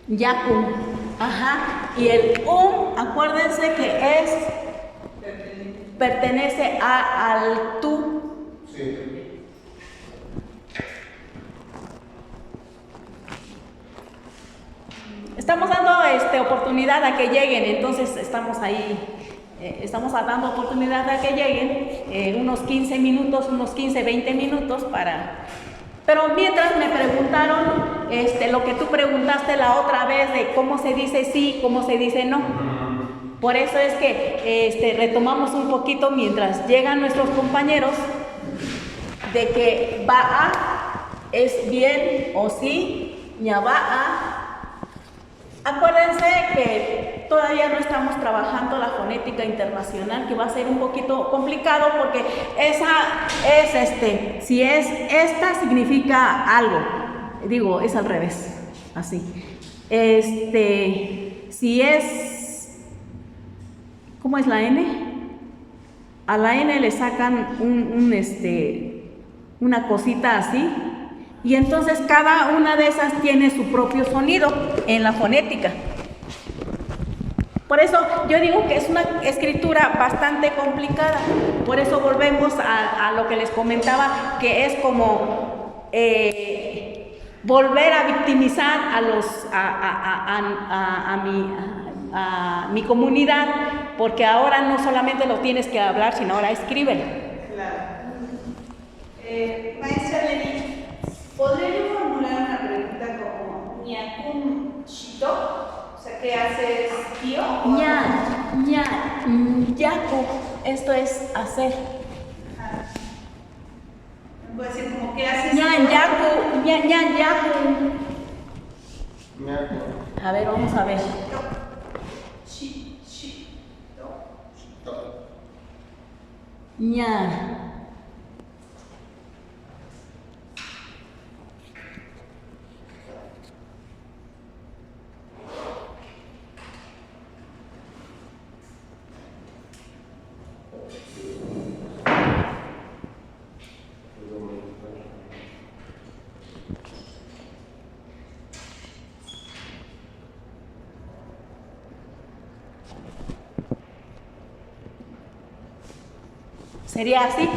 S1: Yakun, ajá. Y el acuérdense que es pertenece al tú.
S2: Sí.
S1: Estamos dando oportunidad a que lleguen, entonces estamos ahí, estamos dando oportunidad a que lleguen unos 15 minutos, unos 15, 20 minutos para... Pero mientras me preguntaron lo que tú preguntaste la otra vez de cómo se dice sí, cómo se dice no. Por eso es que retomamos un poquito mientras llegan nuestros compañeros de que va a es bien o sí, ña va a. Acuérdense que todavía no estamos trabajando la fonética internacional, que va a ser un poquito complicado porque esa es si es esta significa algo. Digo, es al revés, así. Si es, ¿cómo es la N? A la N le sacan una cosita así. Y entonces cada una de esas tiene su propio sonido en la fonética. Por eso yo digo que es una escritura bastante complicada. Por eso volvemos a lo que les comentaba, que es como volver a victimizar a mi comunidad, porque ahora no solamente lo tienes que hablar, sino ahora escríbelo.
S4: Claro. Maestra Leni, ¿podría yo formular una pregunta como ñakun shito? O sea, ¿qué haces, tío?
S1: Yaku, esto es hacer.
S4: ¿Me puede decir como qué haces?
S1: Yaku.
S2: Ñaco.
S1: A ver, vamos a ver. Ña. ¿Sería así?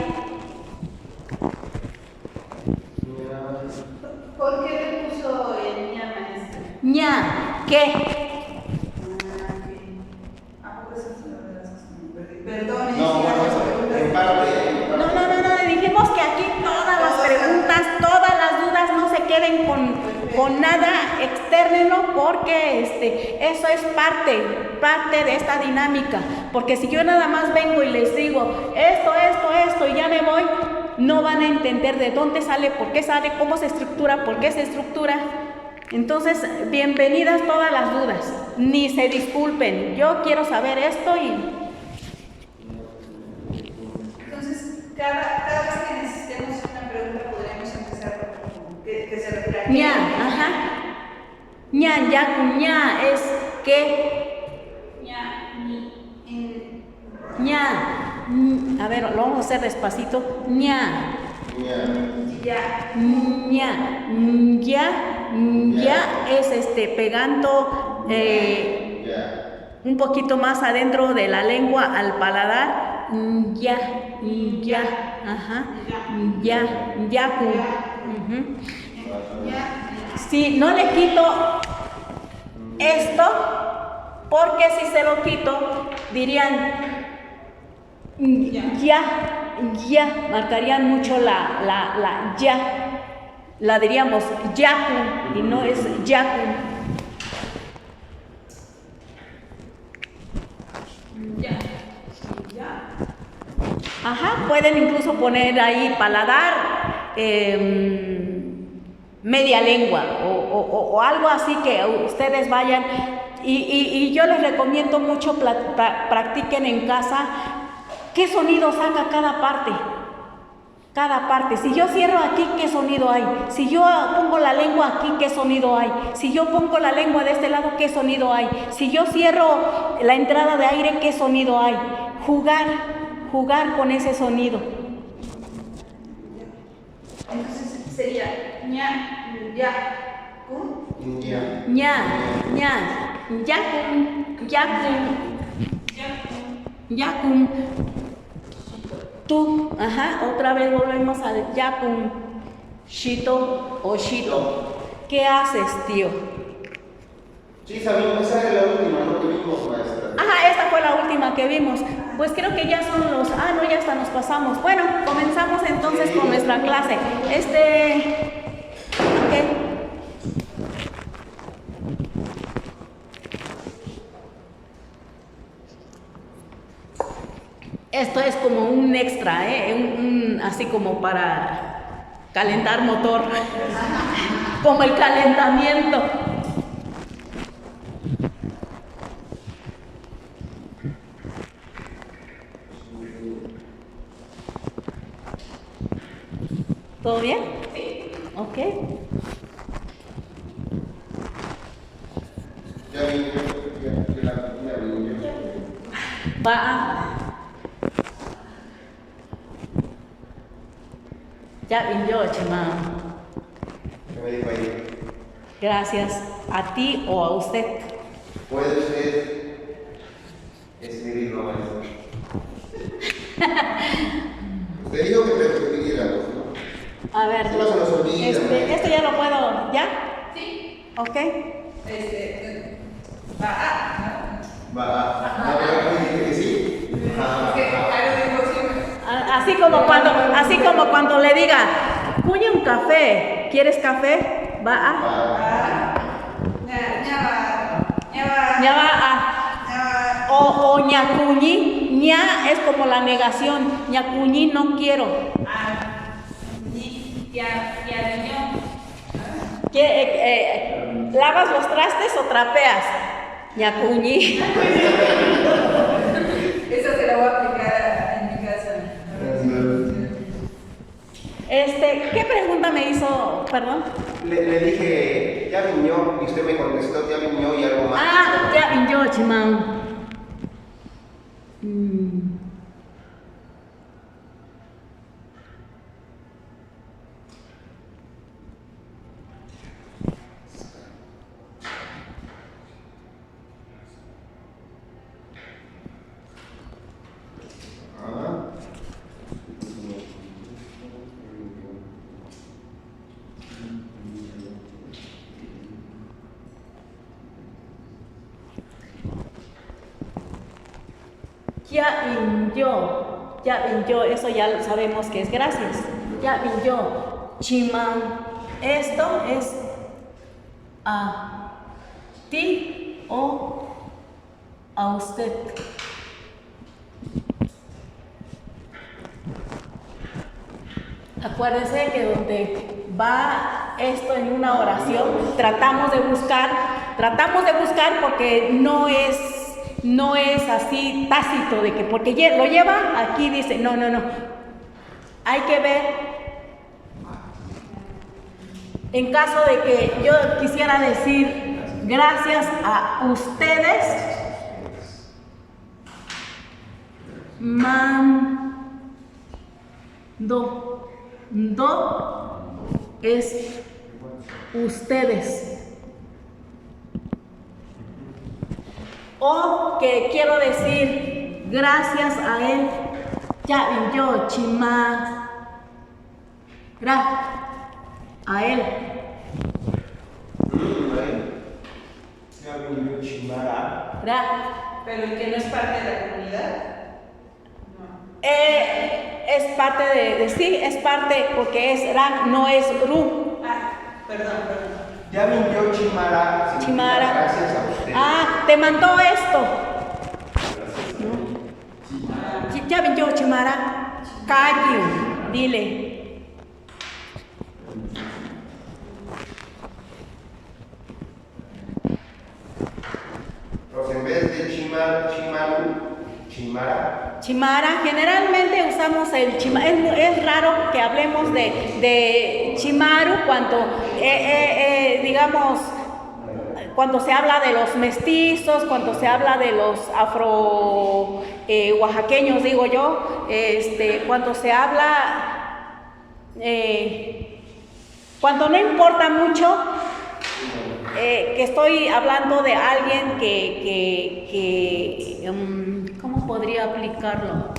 S4: ¿Por qué le puso el ña, maestra?
S1: Ña, ¿qué?
S4: Pues eso es una de las cosas que me perdí. Perdón,
S2: No, bueno, en parte.
S1: No, dijimos que aquí todas las preguntas, todas las dudas no se queden con nada, externenlo, porque eso es parte de esta dinámica. Porque si yo nada más vengo y les digo esto y ya me voy, no van a entender de dónde sale, por qué sale, cómo se estructura, por qué se estructura. Entonces, bienvenidas todas las dudas, ni se disculpen, yo quiero saber esto y...
S4: Entonces, cada vez que necesitemos una pregunta, podríamos empezar con que se refiere a
S1: Ña, ajá. Ña, yaku, ña es que...
S4: ña, ni,
S1: ña. A ver, lo vamos a hacer despacito. Ña.
S4: Ya.
S1: Ña. Ya es pegando un poquito más adentro de la lengua al paladar. Ya. Ajá. Ya. Si no le quito esto, porque si se lo quito, dirían ya, marcarían mucho la ya, la diríamos yakun y no es yakun. Ajá, pueden incluso poner ahí paladar, media lengua o algo así que ustedes vayan y yo les recomiendo mucho practiquen en casa qué sonido saca cada parte. Si yo cierro aquí, ¿qué sonido hay? Si yo pongo la lengua aquí, ¿qué sonido hay? Si yo pongo la lengua de este lado, ¿qué sonido hay? Si yo cierro la entrada de aire, ¿qué sonido hay? Jugar con ese sonido.
S4: Entonces sería ña, ya, kun.
S1: Yakun. Tú, ajá, otra vez volvemos al yakun. Shito o shito. ¿Qué haces, tío?
S2: Sí, sabemos, esa es la última, ¿no? Que vimos, maestra.
S1: Ajá, esta fue la última que vimos. Pues creo que ya son los... no, ya hasta nos pasamos. Bueno, comenzamos entonces con nuestra clase. Ok. Esto es como un extra, así como para calentar motor, como el calentamiento. ¿Todo bien? Sí. Ok.
S2: Ya vi yo.
S1: Va. Ya vino, Chema.
S2: ¿Qué me dijo ahí?
S1: Gracias. ¿A ti o a usted?
S2: ¿Puede usted escribirlo, maestro? Usted dijo que pidiéramos, ¿no?
S1: A ver,
S2: Si no se nos olvida.
S1: esto ya lo puedo, ¿ya?
S4: Sí.
S1: Ok.
S2: Dije que sí.
S1: Así como cuando le diga, cuña un café, ¿quieres café? O ñacuñi, ña es como la negación, ñacuñi no quiero. ¿Lavas los trastes o trapeas? Ñacuñi.
S4: Esa se la voy a aplicar en mi casa.
S1: ¿Qué pregunta me hizo? Perdón.
S2: Le dije, ya vino, y usted me contestó, ya vino y algo más.
S1: Ya vino, Chimán. Ya vino, eso ya sabemos que es gracias. Ya vino, Chimán. Esto es a ti o a usted. Acuérdense que donde va esto en una oración, tratamos de buscar porque no es así tácito de que porque lo lleva, aquí dice, no. Hay que ver, en caso de que yo quisiera decir gracias a ustedes, Do. Do es ustedes. O que quiero decir gracias a él. Ya yo chima. A él.
S4: Pero el que no es parte de la comunidad.
S1: Es parte sí, es parte porque es ra, no es ru.
S4: Perdón.
S2: Ya vino Chimara.
S1: Chimara.
S2: Gracias a usted.
S1: Te mandó esto. Ya vino Chimara. Calle, dile.
S2: Pues en vez de Chimara.
S1: Chimara, generalmente usamos el chimara. Es raro que hablemos de chimaru cuando, digamos, cuando se habla de los mestizos, cuando se habla de los afro oaxaqueños, digo yo, cuando se habla, cuando no importa mucho, que estoy hablando de alguien que ¿cómo podría aplicarlo?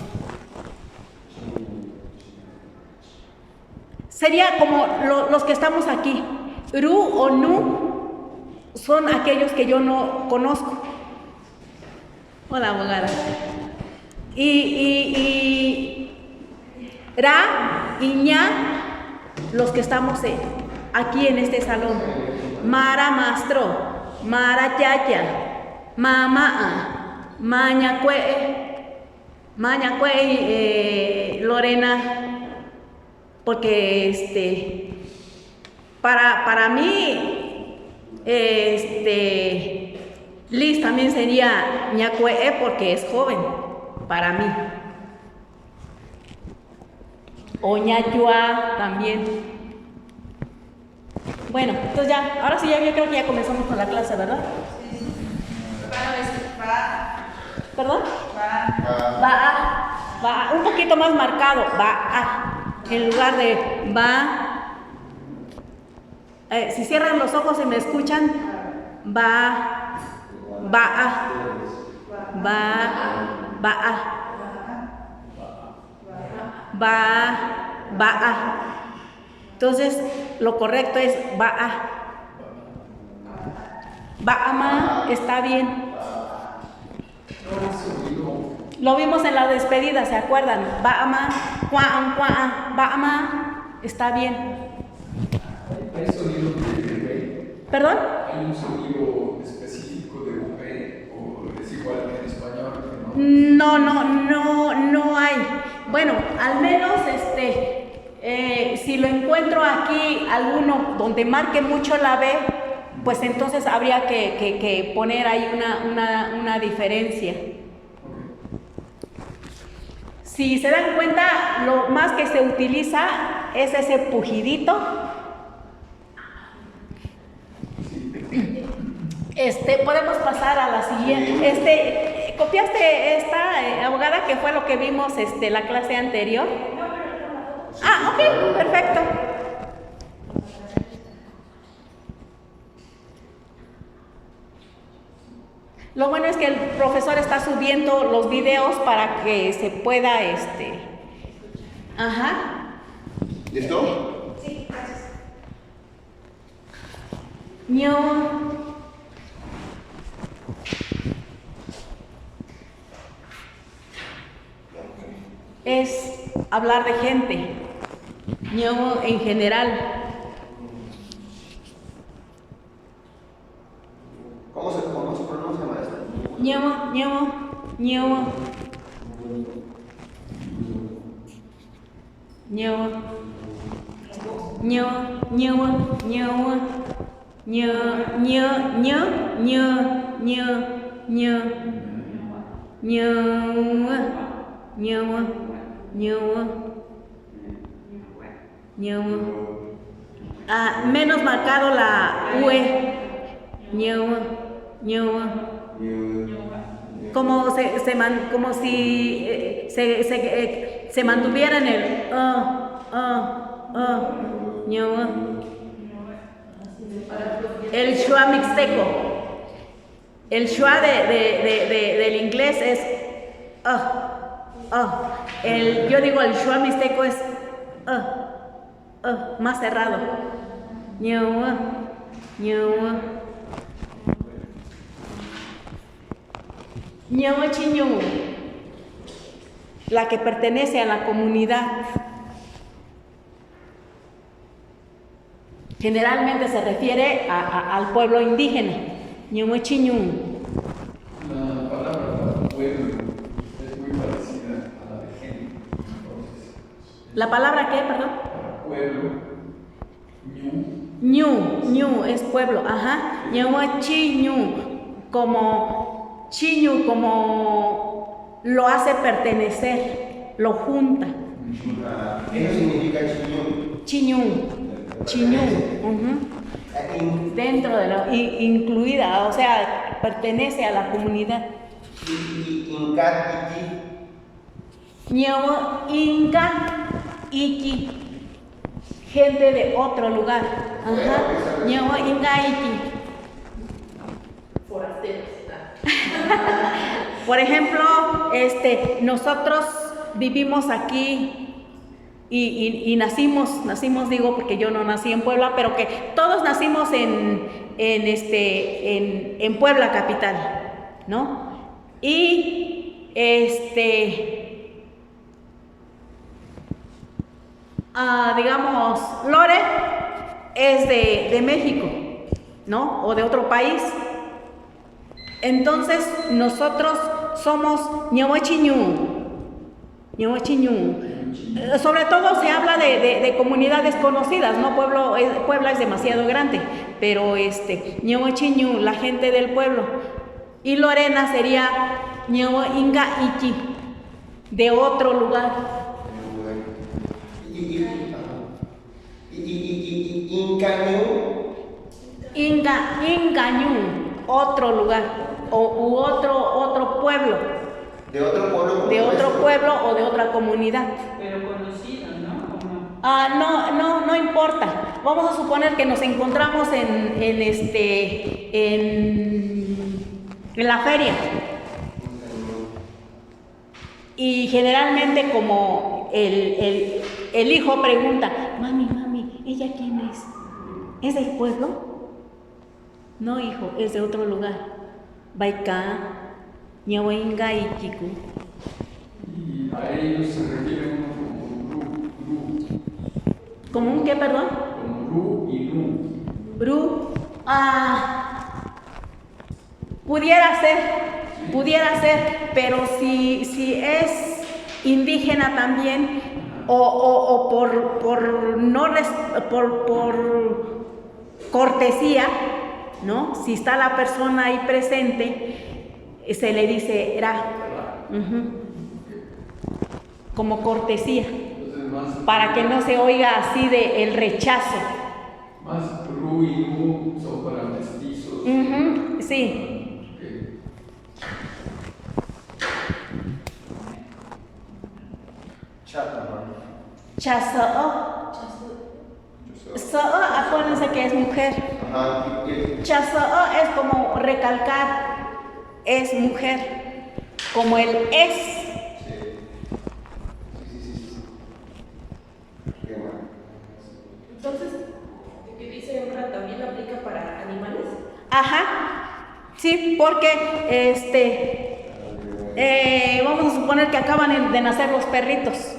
S1: Sería como los que estamos aquí. Ru o nu son aquellos que yo no conozco. Hola, abogada. Y ra y ña, los que estamos aquí en este salón. Mara Mastro, Mara Yaya, Mama, Maña Cue, Lorena, porque para mí, Liz también sería Ñacue porque es joven, para mí. O Ñayua también. Bueno, entonces ya, ahora sí, yo creo que ya comenzamos con la clase, ¿verdad? ¿Perdón? Va, un poquito más marcado, en lugar de va. Si cierran los ojos y me escuchan, va, entonces lo correcto es Baama, está bien. Lo vimos en la despedida, ¿se acuerdan? Baama, Baama, está bien.
S3: ¿Hay sonido de
S1: ¿Perdón?
S3: ¿Hay un sonido específico de V o es igual que en español?
S1: No hay. Bueno, al menos si lo encuentro aquí alguno donde marque mucho la B, pues entonces habría que poner ahí una diferencia. Si se dan cuenta, lo más que se utiliza es ese pujidito. Podemos pasar a la siguiente. ¿Copiaste esta, abogada, que fue lo que vimos la clase anterior? Ok, perfecto. Lo bueno es que el profesor está subiendo los videos para que se pueda,
S2: ¿Listo?
S4: Sí, gracias.
S1: Es hablar de gente, en general.
S2: ¿Cómo se pronuncia, maestra?
S1: Menos marcado la UE. Como si se mantuviera en el ñua. El schwa mixteco. El schwa del inglés es yo digo el schwa mixteco es más cerrado. Ñua, ñua. Ñua chiñu, la que pertenece a la comunidad. Generalmente se refiere al pueblo indígena. Ñua chiñu.
S3: La palabra pueblo es muy parecida a la de género. Entonces,
S1: ¿La palabra qué, perdón?
S3: pueblo, ñu,
S1: Es pueblo, ajá. Ñua chiñu, como chiñu, como lo hace pertenecer, lo junta.
S2: Eso significa chiñón.
S1: Chiñu, dentro de lo, incluida, o sea, pertenece a la comunidad.
S2: Y inca,
S1: Ñua inca, iki, gente de otro lugar. Ajá. Ñua inca, iki. Por ejemplo, nosotros vivimos aquí y nacimos digo porque yo no nací en Puebla, pero que todos nacimos en Puebla capital, ¿no? Y digamos, Lore es de México, ¿no? O de otro país. Entonces nosotros somos ñahuachiñú. Sobre todo se habla de comunidades conocidas, ¿no? Puebla es demasiado grande, pero ñahuachiñú, la gente del pueblo. Y Lorena sería ñahua inga iki, de otro lugar. Ingañú, otro lugar, otro pueblo.
S2: De otro pueblo.
S1: De otro pueblo o de otra comunidad.
S6: Pero conocido, ¿no?
S1: No importa. Vamos a suponer que nos encontramos en la feria. Y generalmente como el hijo pregunta, mami, ¿ella quién es? ¿Es del pueblo? No, hijo, es de otro lugar. Baika, ñahuinga y kiku.
S3: Y a ellos se refiere uno como Bru.
S1: ¿Como un qué, perdón?
S3: Como Bru y Nu.
S1: Bru. Pudiera ser, pero si es indígena también, o por cortesía, ¿no? Si está la persona ahí presente, se le dice ra, como cortesía,
S3: Entonces,
S1: para que no se oiga así de el rechazo.
S3: Más Bru y Nu son para mestizos.
S1: Sí. Chasoo. Acuérdense que es mujer.
S2: Ajá.
S1: Chasoo es como recalcar, es mujer, como el es.
S2: Sí. Qué mal.
S7: Entonces, ¿lo que dice Hembra también aplica para animales?
S1: Ajá, sí, porque vamos a suponer que acaban de nacer los perritos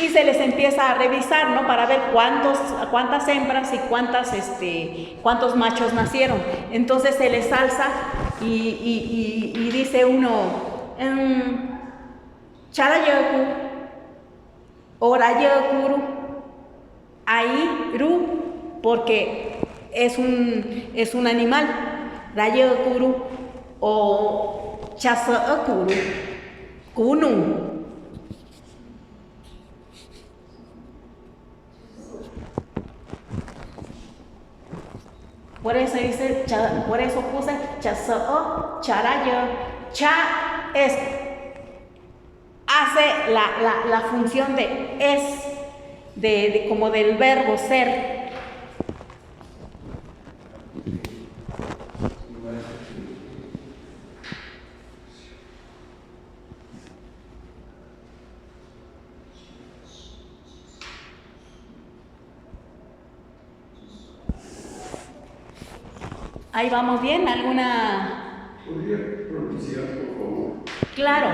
S1: y se les empieza a revisar, ¿no? Para ver cuántas hembras y cuántos machos nacieron. Entonces se les alza y dice uno, charayoku, orayokuru, ahí ru, porque es un animal, rayokuru o chasaokuru, kunu. Por eso puse chasoo, charayo. Cha es hace la función de es, como del verbo ser. Ahí vamos bien, ¿alguna?
S3: ¿Podría pronunciar, por favor?
S1: Claro.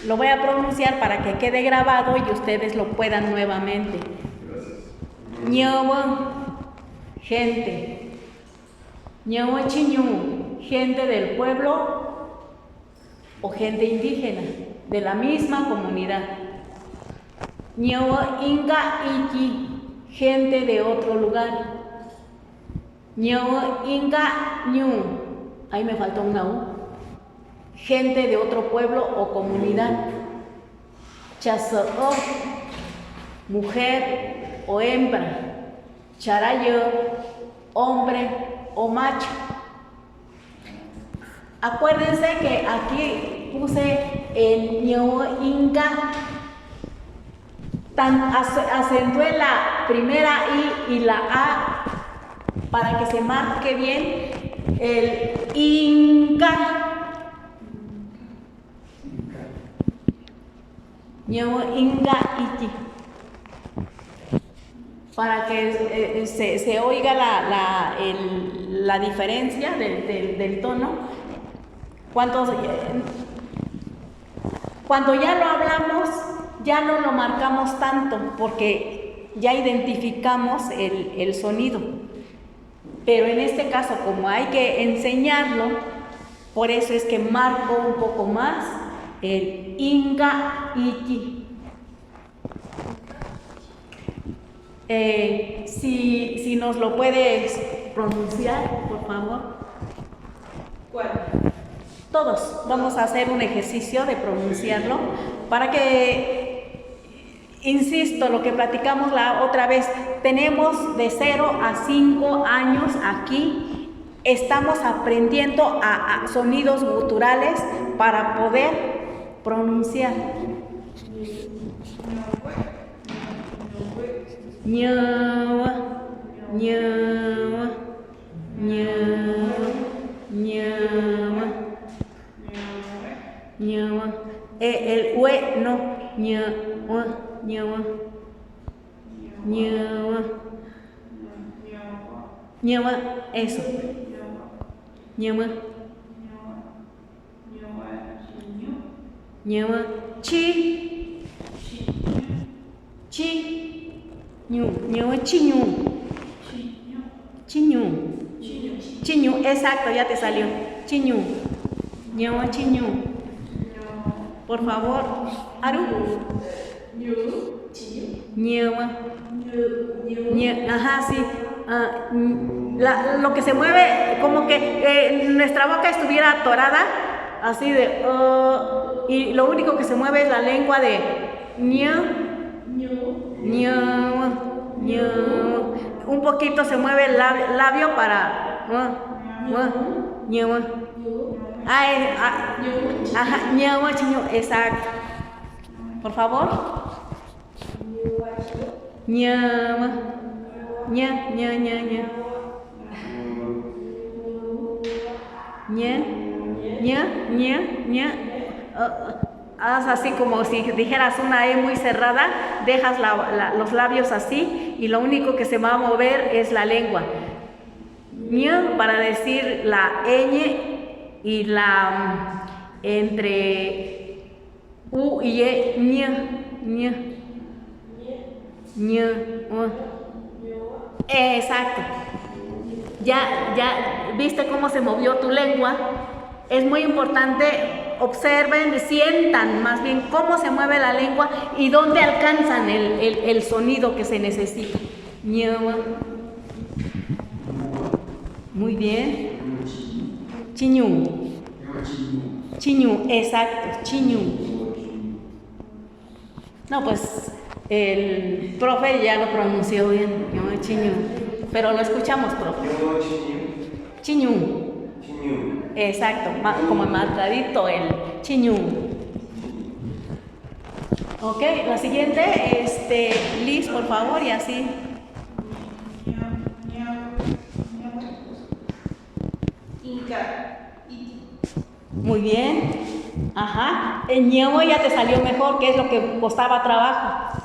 S1: Lo voy a pronunciar para que quede grabado y ustedes lo puedan nuevamente.
S3: Gracias.
S1: Ñewa, gente. Ñewa chiñu, gente del pueblo o gente indígena, de la misma comunidad. Ñewa inga iki, gente de otro lugar. Ñewa inga ñu, ahí me faltó una U, gente de otro pueblo o comunidad. Chasoo, mujer o hembra. Charayo, hombre o macho. Acuérdense que aquí puse el ño inga. Acentué la primera I y la A para que se marque bien el inga. Ño inga iki. Para que se oiga la diferencia del tono. Cuando ya lo hablamos, ya no lo marcamos tanto, porque ya identificamos el sonido. Pero en este caso, como hay que enseñarlo, por eso es que marco un poco más el inga iki. Si nos lo puedes pronunciar, por favor.
S7: ¿Cuál?
S1: Todos vamos a hacer un ejercicio de pronunciarlo para que, insisto, lo que platicamos la otra vez, tenemos de 0 a 5 años aquí, estamos aprendiendo a sonidos guturales para poder pronunciar. Ñawa, ñawa, ñawa, ñawa, ñawa. El ue no, ñawa, ñawa, ñawa, ñawa, eso. Ñawa, ñawa, chi, chi. Ño, chiñu. Chiñu. Chiñu, exacto, ya te salió. Chiñu. Ño, chiñu. Por favor, Aru. Ñewa. Ajá, sí. Lo que se mueve, como que nuestra boca estuviera atorada, así de. Y lo único que se mueve es la lengua de. Un poquito se mueve el labio para exacto. Por favor. Haz así como si dijeras una E muy cerrada, dejas los labios así y lo único que se va a mover es la lengua. Ña para decir la ñ y la entre U y E, ña, ña, ña, exacto. Ya viste cómo se movió tu lengua. Es muy importante. Observen, sientan más bien cómo se mueve la lengua y dónde alcanzan el sonido que se necesita. Ñawa. Muy bien. Chiñu. Chiñu, exacto, chiñu. No, pues el profe ya lo pronunció bien, chiñu. Pero lo escuchamos, profe. Chiñu. Exacto, como marcadito el chiñu. Ok, la siguiente, Liz, por favor, y así.
S4: Inca.
S1: Muy bien. Ajá. El ñevo ya te salió mejor, que es lo que costaba trabajo.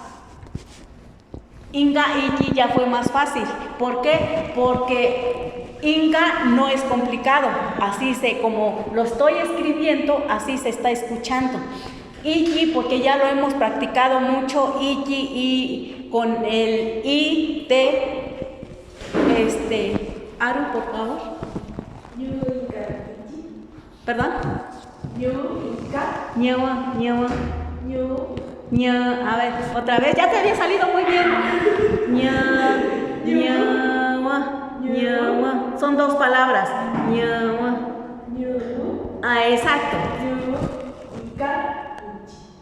S1: Inga y ya fue más fácil. ¿Por qué? Porque Inga no es complicado. Así como lo estoy escribiendo, así se está escuchando. Iki, porque ya lo hemos practicado mucho, Iki y con el I, T, Aru, por favor. ¿Perdón? Ñewa. A ver, otra vez, ya te había salido muy bien. Ñewa. Son dos palabras. Ñewa. Ah, exacto.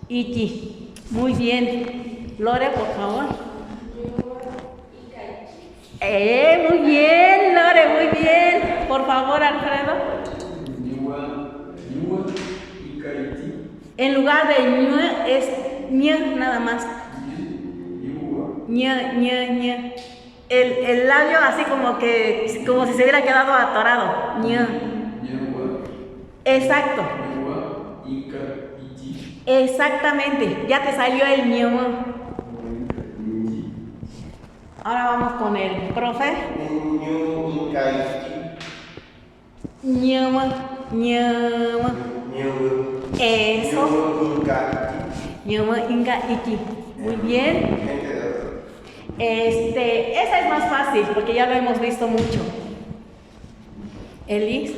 S1: Ichi. Muy bien. Lore, por favor. Muy bien, Lore, muy bien. Por favor, Alfredo. En lugar de ñue es ñe nada más. Ñe. El labio así como si se hubiera quedado atorado. Ñe. Exacto. Exactamente. Ya te salió el ñe. Ahora vamos con el profe. Ñe. Eso. Inga Iki. Muy bien. Esa es más fácil porque ya lo hemos visto mucho. Elis.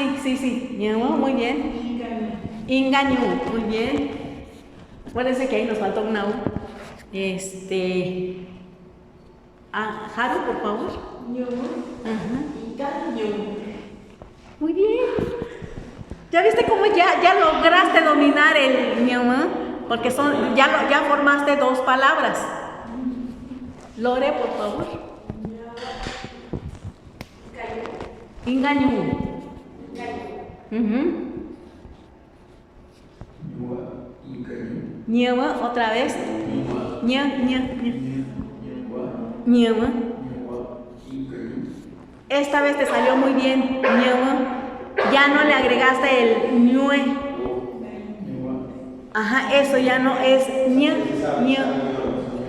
S1: Sí. Muy bien. Ingañu. Muy bien. Acuérdense que ahí nos faltó una U. Haru, por favor. Muy bien. ¿Ya viste cómo ya lograste dominar el ñama? Porque ya formaste dos palabras. Lore, por favor. Ingañu. Ñama, otra vez. Ñama. Esta vez te salió muy bien. Ya no le agregaste el ñue. Ajá, eso ya no es ñe.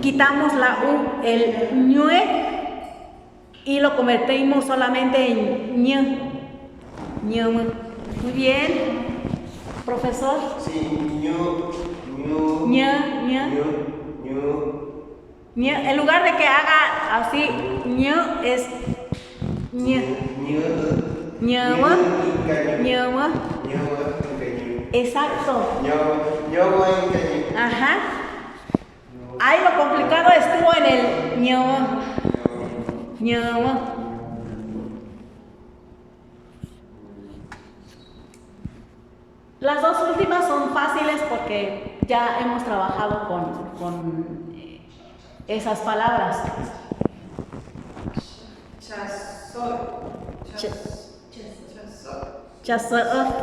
S1: Quitamos la U, el ñue, y lo convertimos solamente en ñe. Muy bien. Profesor.
S2: Sí,
S1: En lugar de que haga así, es ñama. Exacto. Ajá. Ahí lo complicado estuvo en el ñama. Las dos últimas son fáciles porque ya hemos trabajado con esas palabras.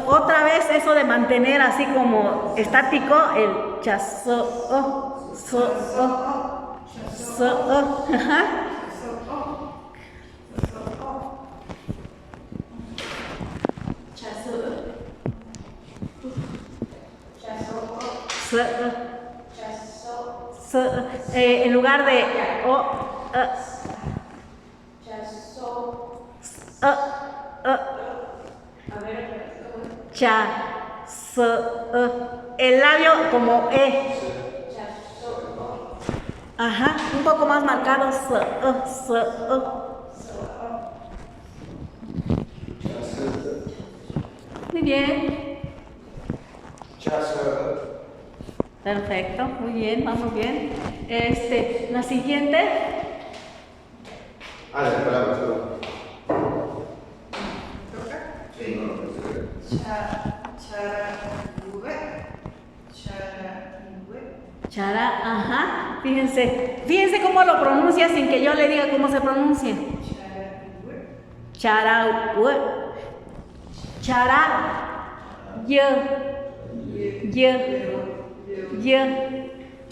S1: Otra vez eso de mantener así como estático el chaso. Ajá. En lugar de el labio como ajá, un poco más marcado. Muy bien. Perfecto, muy bien, vamos bien. La siguiente.
S2: Las palabras, sí,
S1: Chara, ajá. Fíjense cómo lo pronuncia sin que yo le diga cómo se pronuncia. Chara, Chará. Y.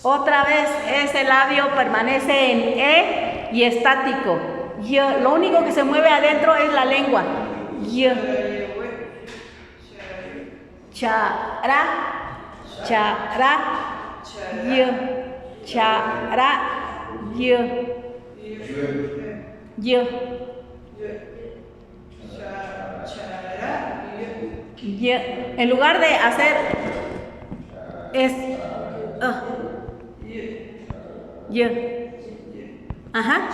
S1: Otra vez ese labio permanece en E y estático. Y. Lo único que se mueve adentro es la lengua. Y. Chará. Chará. Y. Chará. Y. Y. En lugar de hacer es ajá.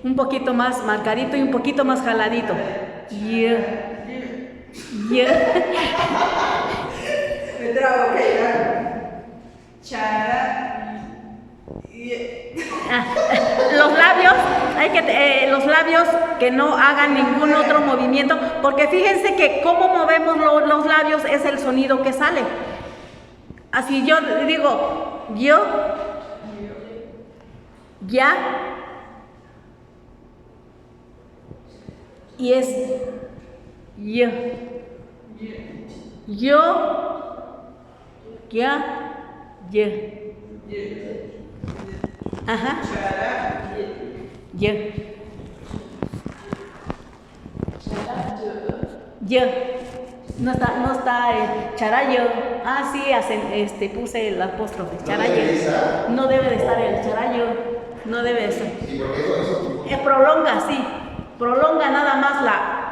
S1: Un poquito más marcadito y un poquito más jaladito.
S4: Me trago, ok, chara.
S1: Los labios, los labios que no hagan ningún otro movimiento, porque fíjense que cómo movemos los labios es el sonido que sale. Así yo digo, yo, ya, y es yo, ya, ajá, yo, no está charayo. Ah, sí, puse el apóstrofe, charayo. No debe de estar el charayo, no debe de estar.
S2: Sí, porque eso.
S1: Prolonga, sí, prolonga nada más la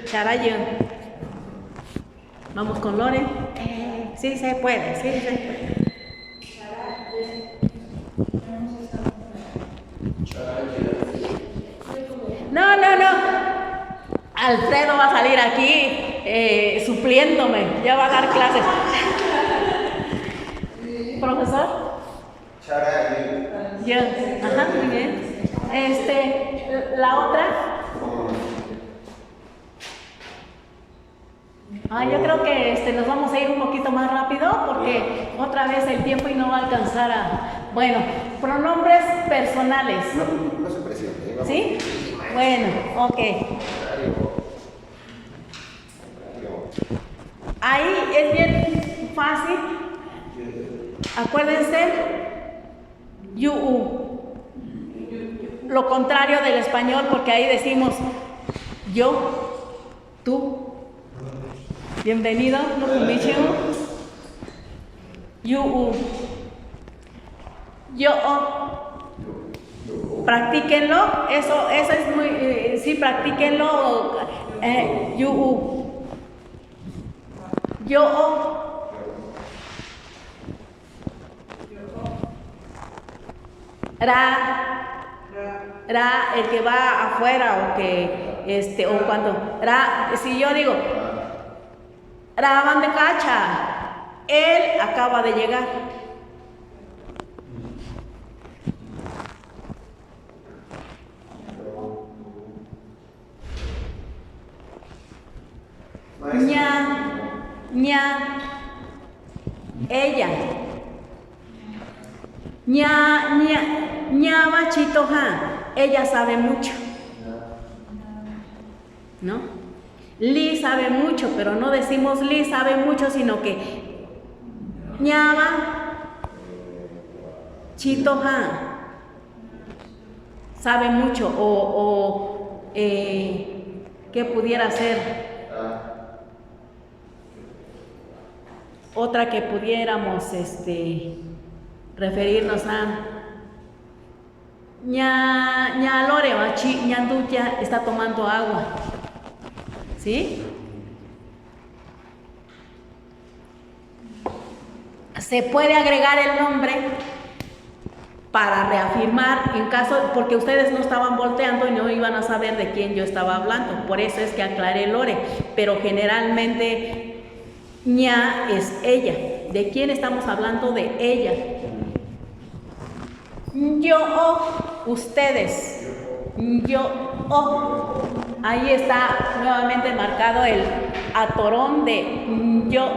S1: charayo. Vamos con Lore. Sí se puede, sí se puede. No. Alfredo va a salir aquí supliéndome, ya va a dar clases. ¿Profesor? Ya, ajá, muy bien. La otra. Yo creo que nos vamos a ir un poquito más rápido porque otra vez el tiempo y no va a alcanzar a... Bueno, pronombres personales.
S2: No se presione.
S1: ¿Sí? Bueno, ok. Ahí es bien fácil. Acuérdense, lo contrario del español, porque ahí decimos yo, tú. Bienvenido, no conmigo. Yo. Practíquenlo, eso es muy, sí, practíquenlo. Yo. Ra, el que va afuera o que, o cuando, ra, si yo digo, ra van de cacha, él acaba de llegar. Ella. Ña bachitoja. Ella sabe mucho. ¿No? Li sabe mucho, pero no decimos Li sabe mucho, sino que ñaba chitoja sabe mucho o ¿qué pudiera ser? Otra que pudiéramos referirnos a ña Lore ñanduya está tomando agua. ¿Sí? Se puede agregar el nombre para reafirmar en caso, porque ustedes no estaban volteando y no iban a saber de quién yo estaba hablando. Por eso es que aclaré Lore, pero generalmente ña es ella. ¿De quién estamos hablando? De ella. Yo, ustedes. Yo, ahí está nuevamente marcado el atorón de yo.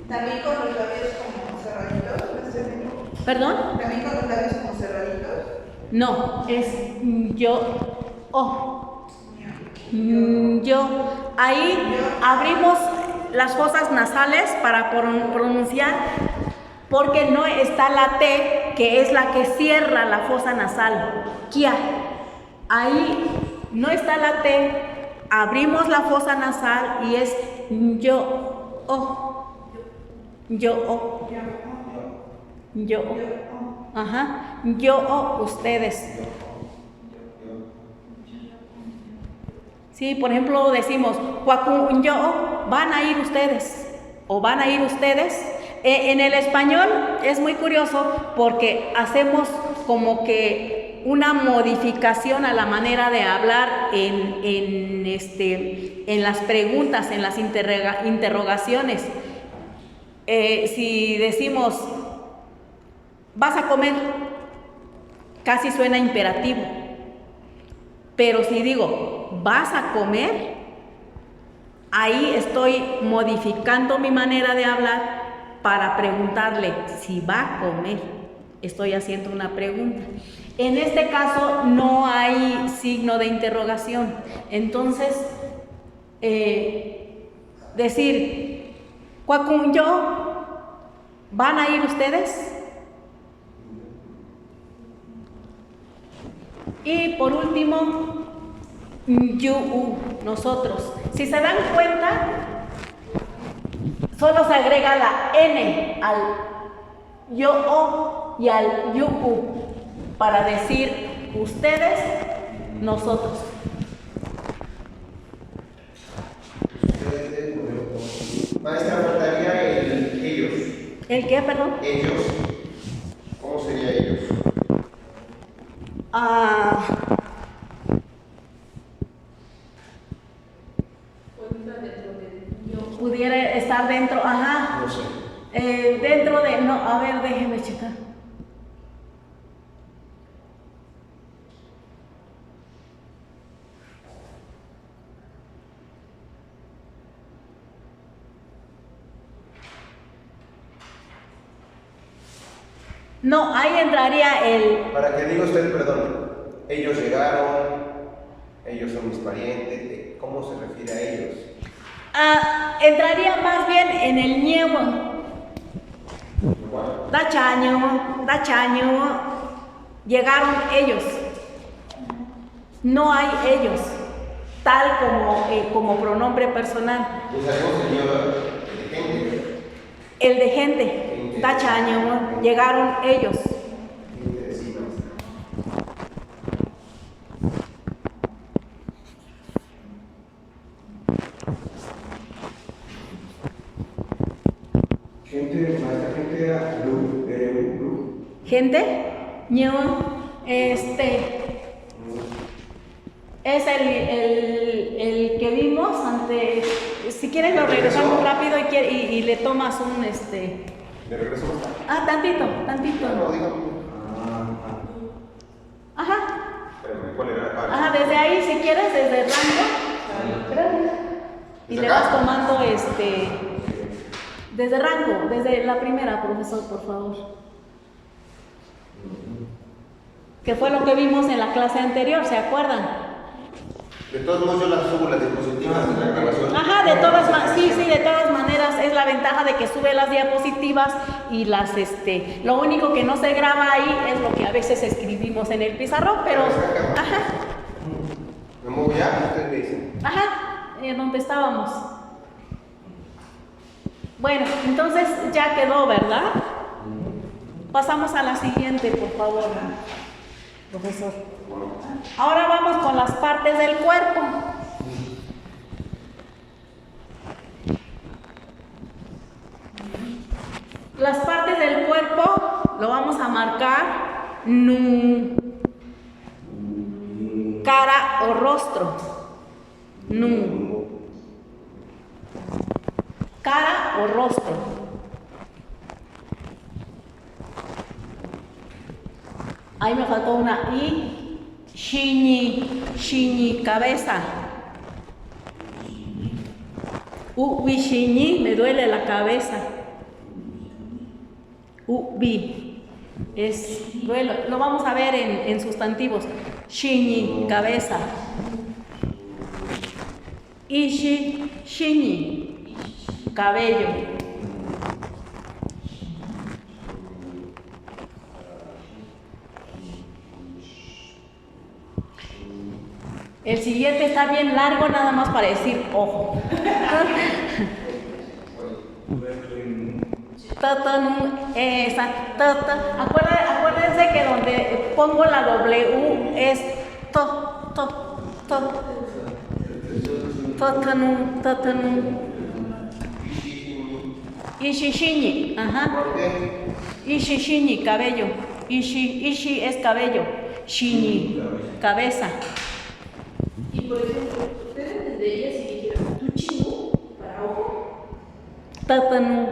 S4: También con los labios como cerraditos.
S1: ¿Perdón?
S4: También con los labios como cerraditos.
S1: No, es yo, o. Yo. Ahí abrimos las fosas nasales para pronunciar, porque no está la T, que es la que cierra la fosa nasal. Kia. Ahí no está la T, abrimos la fosa nasal y es yo, o. Yo, o. Yo, o. Ajá. Yo, o, ustedes. Sí, por ejemplo, decimos, yo, van a ir ustedes, o van a ir ustedes. En el español es muy curioso porque hacemos como que una modificación a la manera de hablar en las preguntas, en las interrogaciones. Si decimos, vas a comer, casi suena imperativo. Pero si digo, vas a comer, ahí estoy modificando mi manera de hablar para preguntarle si va a comer. Estoy haciendo una pregunta. En este caso no hay signo de interrogación. Entonces, decir, yo, ¿van a ir ustedes? Y por último, you, nosotros. Si se dan cuenta, solo se agrega la N al yo, o y al you para decir ustedes, nosotros.
S2: Maestra, faltaría el ellos.
S1: ¿El qué, perdón?
S2: Ellos. ¿Cómo sería ellos?
S1: Pudiera estar dentro, ajá.
S2: No sé.
S1: Dentro de, no, a ver, déjeme checar. No, ahí entraría el...
S2: Para que diga usted, perdón, ellos llegaron, ellos son mis parientes, ¿cómo se refiere a ellos?
S1: Entraría más bien en el ñevo. Da chaño, llegaron ellos. No hay ellos, tal como pronombre personal. El de gente, da chaño, llegaron ellos. Gente, ño, es el que vimos ante. Si quieres lo regresamos rápido y le tomas un
S2: ¿De regreso está?
S1: Tantito.
S2: No, dígame.
S1: Ajá.
S2: Espérame, ¿cuál era la parte?
S1: Ajá, desde ahí si quieres, desde el rango. Gracias. Y le vas tomando desde rango, desde la primera, profesor, por favor. Que fue lo que vimos en la clase anterior, ¿se acuerdan?
S2: De todos modos yo las subo las diapositivas de la grabación.
S1: Ajá, de todas maneras es la ventaja de que sube las diapositivas y lo único que no se graba ahí es lo que a veces escribimos en el pizarrón, pero ajá.
S2: Me muevo ya, ustedes me dicen.
S1: Ajá, donde estábamos. Bueno, entonces ya quedó, ¿verdad? Pasamos a la siguiente, por favor, profesor. Ahora vamos con las partes del cuerpo. Las partes del cuerpo lo vamos a marcar nu, cara o rostro. Nu, cara o rostro. Ahí me faltó una I. Shini, cabeza. Shini, me duele la cabeza. Ubi. Es duelo. Lo vamos a ver en sustantivos. Shinji, cabeza. Ishi, shinji, cabello. El siguiente está bien largo, nada más para decir ojo. Acuérdense que donde pongo la W es Ishishini, ajá. Ishishini, cabello. Ishi es cabello. Shini, cabeza.
S7: Y por ejemplo, ¿usted entendería si dijera tu chino para ojo?
S1: Tatanu.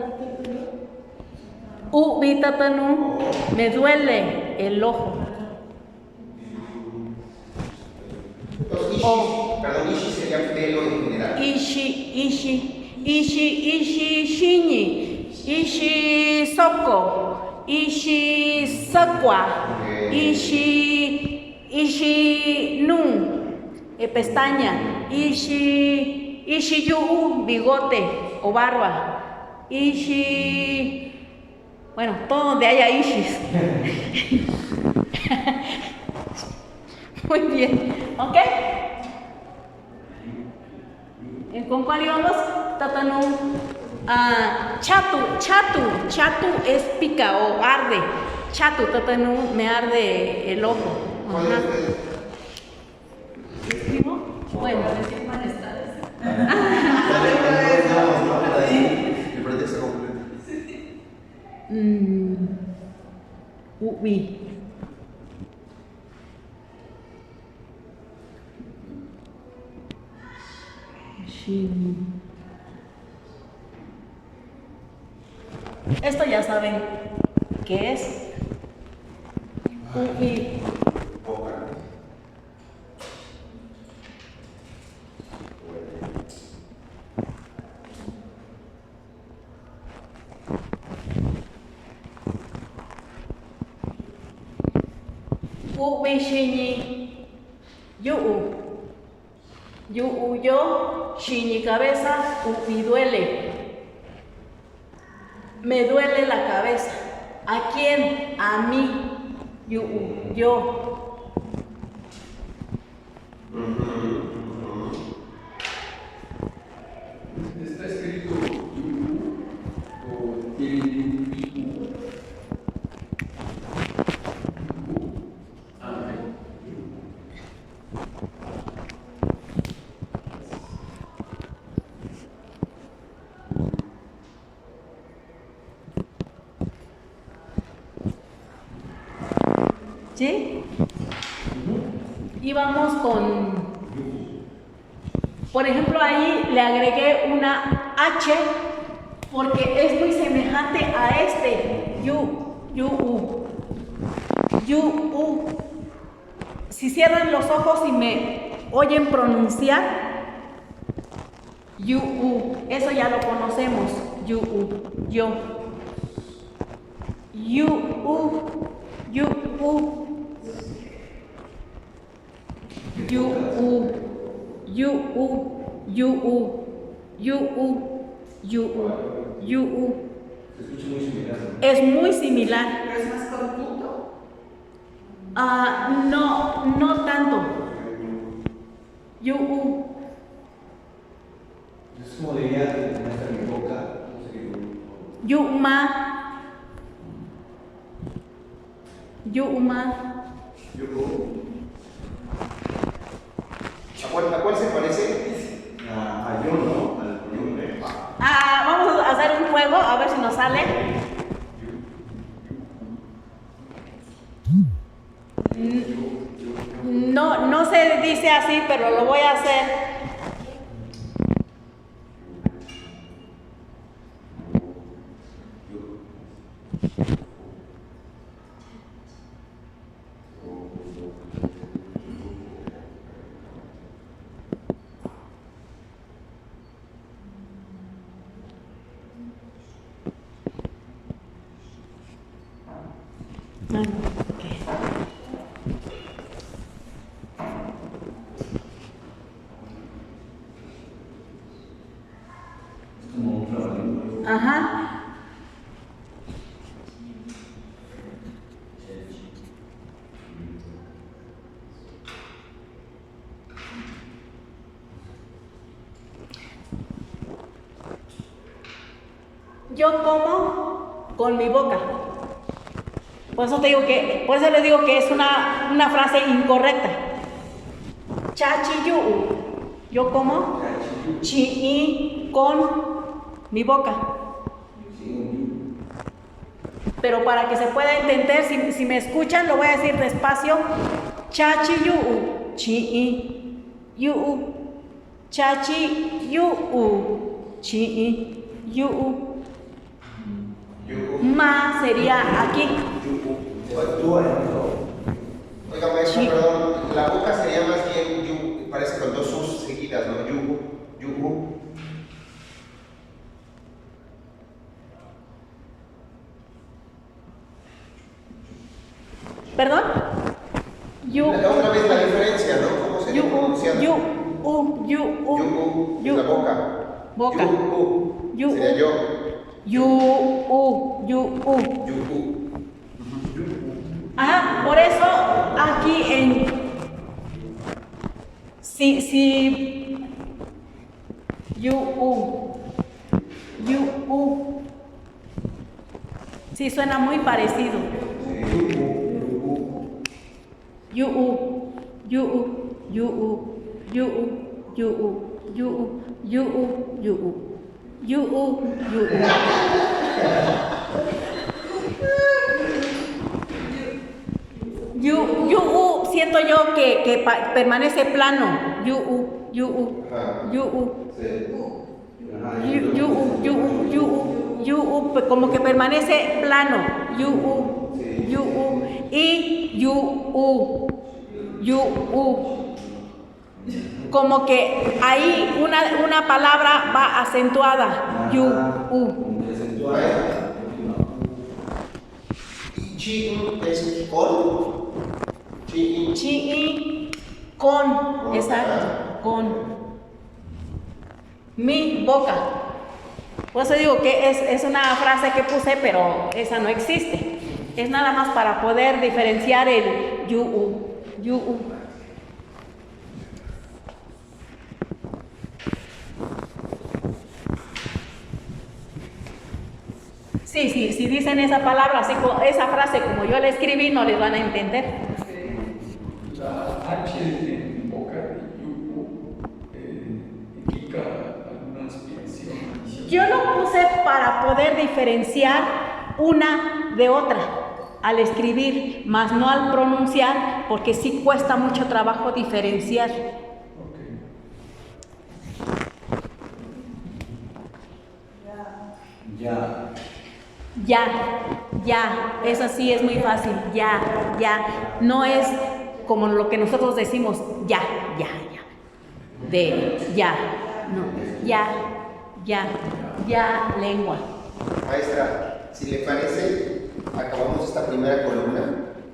S1: Ubi tatanu. Me duele el ojo.
S2: Entonces, perdón, Ishi sería pelo en general.
S1: Ishi, shini. Ishi, soko. Ishi, sakwa. Ishi, nu. Pestaña. Ishi, yu, bigote o barba. Ishi, bueno, todo donde haya ishis. Muy bien, ¿ok? ¿Con cuál íbamos? Tatanu. Chatu es pica o arde. Chatu, tatanu, me arde el ojo. Ajá. ¿Escribo? Bueno,
S7: Decir malestares.
S2: El pretexto completo.
S1: Ubi. Esto ya saben qué es. Ubi. Ubi shini. Yo, shini cabeza, ubi duele. Me duele la cabeza. ¿A quién? A mí. Yo.
S3: ¿Está escrito yu o tiene yu?
S1: ¿Sí? Y vamos con, por ejemplo, ahí le agregué una H porque es muy semejante a este. Yu. Si cierran los ojos y me oyen pronunciar, eso ya lo conocemos. Yo. Es muy similar.
S4: ¿Pero es más cortito?
S1: No tanto.
S5: Es como diría en mi boca, no sé qué.
S1: Yuma.
S2: ¿A cuál se parece?
S5: A yo, ¿no? Al pronombre.
S1: Vamos a hacer un juego, a ver si nos sale. No se dice así, pero lo voy a hacer.
S5: Es como un trabajo.
S1: Ajá. Yo como con mi boca. Por eso les digo que es una frase incorrecta. Chachiyu. Yo como chi con mi boca. Pero para que se pueda entender, si me escuchan, lo voy a decir despacio. Chachiyu. Chi yu. Chachi yu. Chi yu. Ma sería aquí.
S2: Oiga, maestro, perdón, la boca sería más bien yu, parece con dos sus seguidas, ¿no? Yu.
S1: ¿Perdón?
S2: Otra vez la diferencia, ¿no? ¿Cómo sería pronunciado?
S1: Yu.
S2: Es la boca.
S1: Boca.
S2: Yu. Sería yo.
S1: Yu. Ajá, por eso aquí en si yu. Sí, suena muy parecido. Yu. Siento yo que permanece plano. Como que permanece plano. Y como que ahí una palabra va acentuada.
S2: Chi es con.
S1: Chi con, exacto, con mi boca. Por eso digo que es una frase que puse, pero esa no existe. Es nada más para poder diferenciar el yu. Sí, si dicen esa palabra, así como esa frase como yo la escribí, no les van a entender.
S3: La H en boca de yugo indica alguna aspiración.
S1: Yo lo puse para poder diferenciar una de otra al escribir, más no al pronunciar, porque sí cuesta mucho trabajo diferenciar. Ya, eso sí es muy fácil, ya, no es como lo que nosotros decimos, ya, de ya, no, ya, lengua.
S2: Maestra, si le parece, acabamos esta primera columna.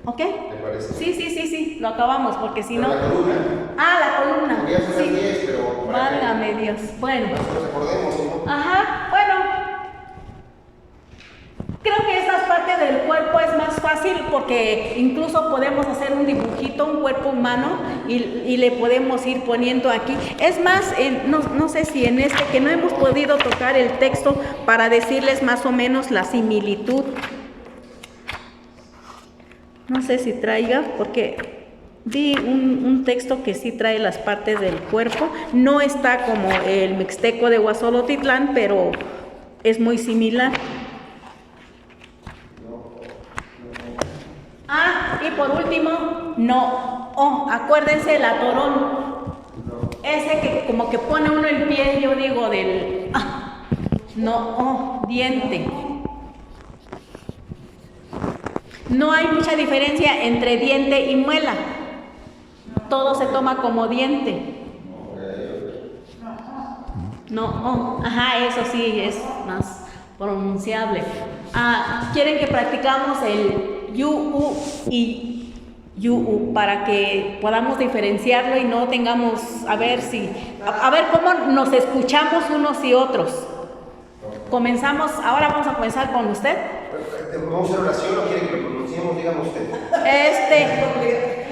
S1: ¿Ok?
S2: ¿Le parece?
S1: Sí, lo acabamos, porque si no...
S2: La columna.
S1: La columna.
S2: Voy a hacer
S1: Sí.
S2: 10, pero...
S1: Válgame Dios. Bueno.
S2: Nosotros recordemos, ¿no?
S1: Ajá, bueno. Creo que esta parte del cuerpo es más fácil porque incluso podemos hacer un dibujito, un cuerpo humano y le podemos ir poniendo aquí. Es más, no sé si en este que no hemos podido tocar el texto para decirles más o menos la similitud. No sé si traiga, porque vi un texto que sí trae las partes del cuerpo. No está como el mixteco de Huazolotitlán, pero es muy similar. Y por último, acuérdense el atorón. Ese que como que pone uno el pie, yo digo del diente. No hay mucha diferencia entre diente y muela. Todo se toma como diente. Eso sí es más pronunciable. ¿Quieren que practicamos el yu y yu para que podamos diferenciarlo y no tengamos, a ver cómo nos escuchamos unos y otros. Comenzamos, ahora vamos a comenzar con usted.
S2: ¿Vamos a hacer oración o quiere que lo pronunciemos? Dígame usted.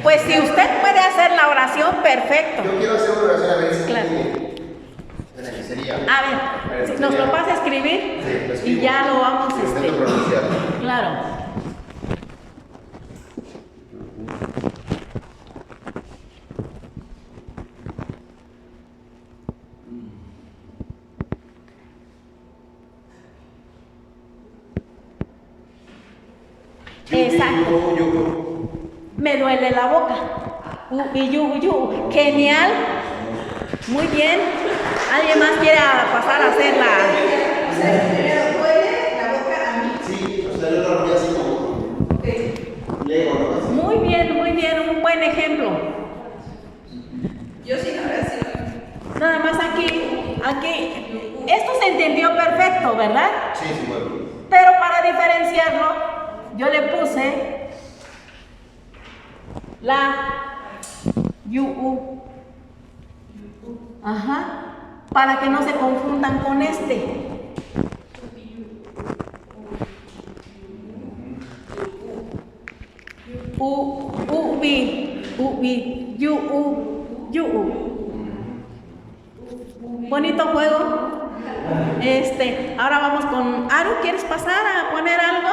S1: Pues si usted puede hacer la oración, perfecto.
S2: Yo quiero hacer una oración a ver si
S1: Claro.
S2: sería.
S1: A ver, si nos lo vas a escribir
S2: Sí, lo
S1: y
S2: escribo.
S1: ya lo vamos
S2: Intento pronunciar.
S1: Claro. Exacto. Me duele la boca. Genial. Muy bien. ¿Alguien más quiere pasar a hacer la?
S4: O sea, primero duele la boca a mí.
S2: Sí, o sea, yo lo voy así como.
S4: Ok.
S2: Lego, ¿no? Así.
S1: Muy bien, un buen ejemplo.
S4: Yo sin oración.
S1: Nada más aquí, esto se entendió perfecto, ¿verdad?
S2: Sí, bueno.
S1: Pero para diferenciarlo, yo le puse la yu. Ajá. Para que no se confundan con este. Yu. Bonito juego. Ahora vamos con Aru. ¿Quieres pasar a poner algo?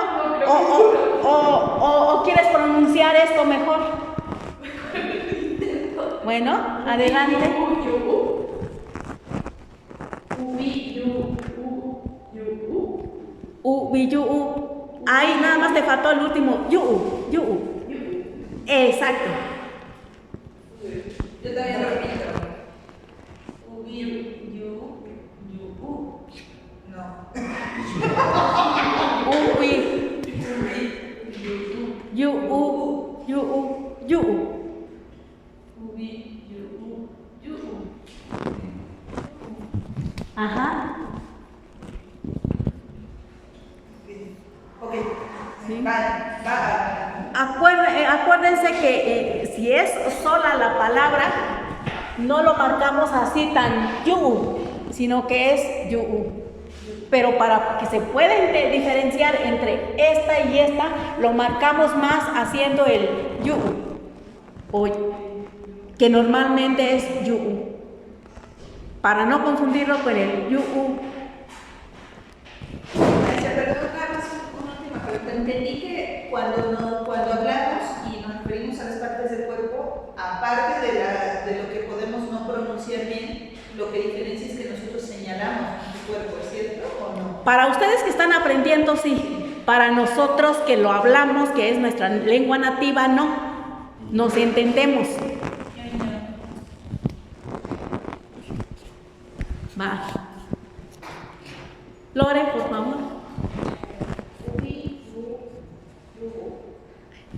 S1: ¿O quieres pronunciar esto mejor? Bueno, adelante. Ahí nada más te faltó el último. Yu. Exacto.
S4: Yo también lo repito. No. Yu. Ajá. Ok.
S1: Sí.
S4: Va.
S1: Acuérdense que si es sola la palabra, no lo marcamos así tan yu, sino que es yu. Pero para que se pueda diferenciar entre esta y esta, lo marcamos más haciendo el yu, o que normalmente es yu, para no confundirlo con el yu.
S4: Perdón, Carlos, una última pregunta. Entendí que cuando hablamos y nos referimos a las partes del cuerpo, aparte de lo que podemos no pronunciar bien, lo que diferencia es que nosotros señalamos el cuerpo, ¿es cierto o no?
S1: Para ustedes que están aprendiendo, sí. Para nosotros que lo hablamos, que es nuestra lengua nativa, no. Nos entendemos. Va. Lore, por favor.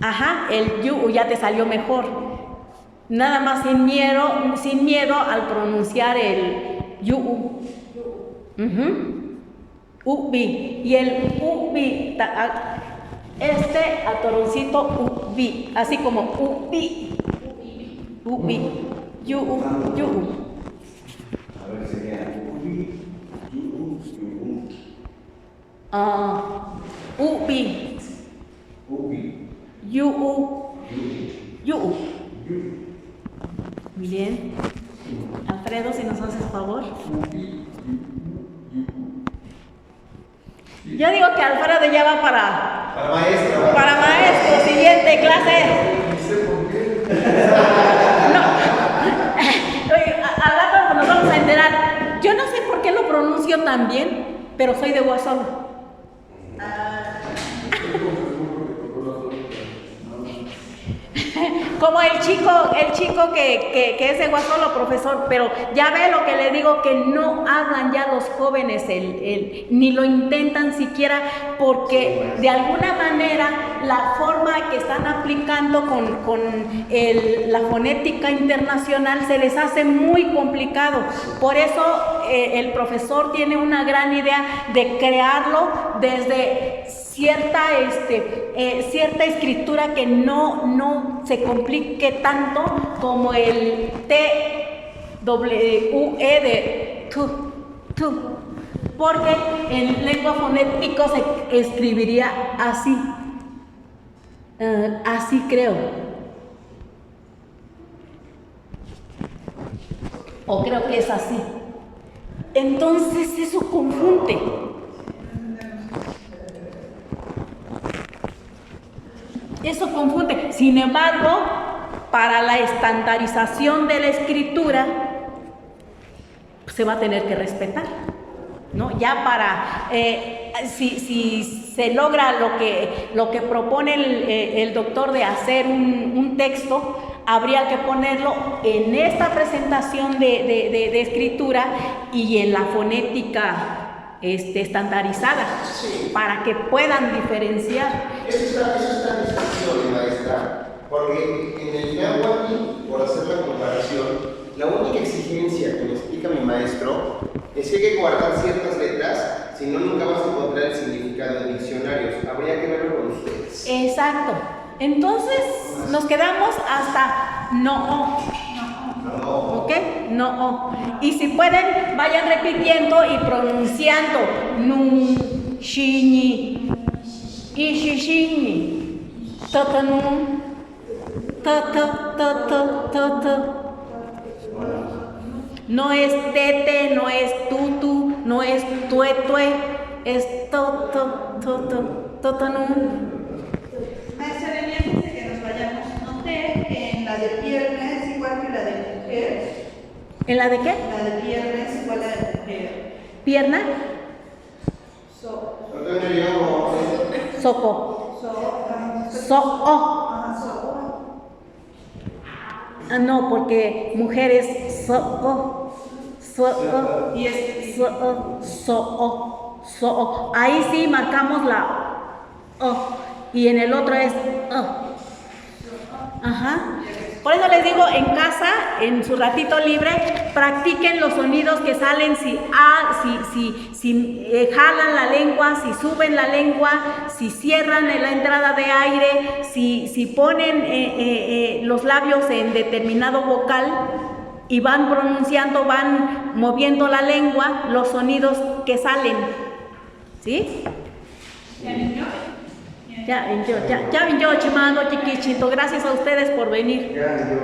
S1: Ajá, el yu ya te salió mejor. Nada más sin miedo al pronunciar el yu. Ubi. Y el ubi, atoroncito ubi, así como ubi. Yu.
S5: A ver, sería ubi,
S1: Ubi. Yu. Muy bien. Alfredo, si nos haces favor. Yo digo que Alfredo ya va para maestro, siguiente clase. No. Oye, al rato nos vamos a enterar. Yo no sé por qué lo pronuncio tan bien, pero soy de Guasolo. Como el chico que es de Guasolo, profesor, pero ya ve lo que le digo, que no hablan ya los jóvenes, ni lo intentan siquiera, porque de alguna manera la forma que están aplicando con la fonética internacional se les hace muy complicado. Por eso el profesor tiene una gran idea de crearlo desde cierta escritura que no se complique tanto como el TWE de tu, porque en lengua fonética se escribiría así, así creo, o creo que es así. Entonces eso confunde. Eso confunde. Sin embargo, para la estandarización de la escritura, pues, se va a tener que respetar, ¿no? Ya para, si se logra lo que propone el doctor de hacer un texto, habría que ponerlo en esta presentación de escritura y en la fonética estandarizada,
S2: sí,
S1: para que puedan diferenciar.
S2: Eso está en discusión, maestra, porque en el náhuatl, por hacer la comparación, la única exigencia que me explica mi maestro es que hay que guardar ciertas letras, si no nunca vas a encontrar el significado en diccionarios. Habría que verlo con ustedes.
S1: Exacto. Entonces nos quedamos hasta no. ¿Ok? No. Y si pueden, vayan repitiendo y pronunciando nun, shini, ishishini, tatanun, tata. No es tete, no es tutu, no es tuetue, es totanun.
S4: Maestra, antes de que nos vayamos, noté que en la de pierna es igual que la de mujer.
S1: ¿En la de qué?
S4: La de pierna es igual a la de mujer.
S1: ¿Pierna? Soco. No, porque mujer es
S4: Y es
S1: ahí sí marcamos la y en el otro es Ajá. Por eso les digo, en casa, en su ratito libre, practiquen los sonidos que salen, si jalan la lengua, si suben la lengua, si cierran la entrada de aire, si ponen los labios en determinado vocal y van pronunciando, van moviendo la lengua, los sonidos que salen. ¿Sí? Ya, Chimando, Chiquichito, gracias a ustedes por venir.
S2: Ya, yo.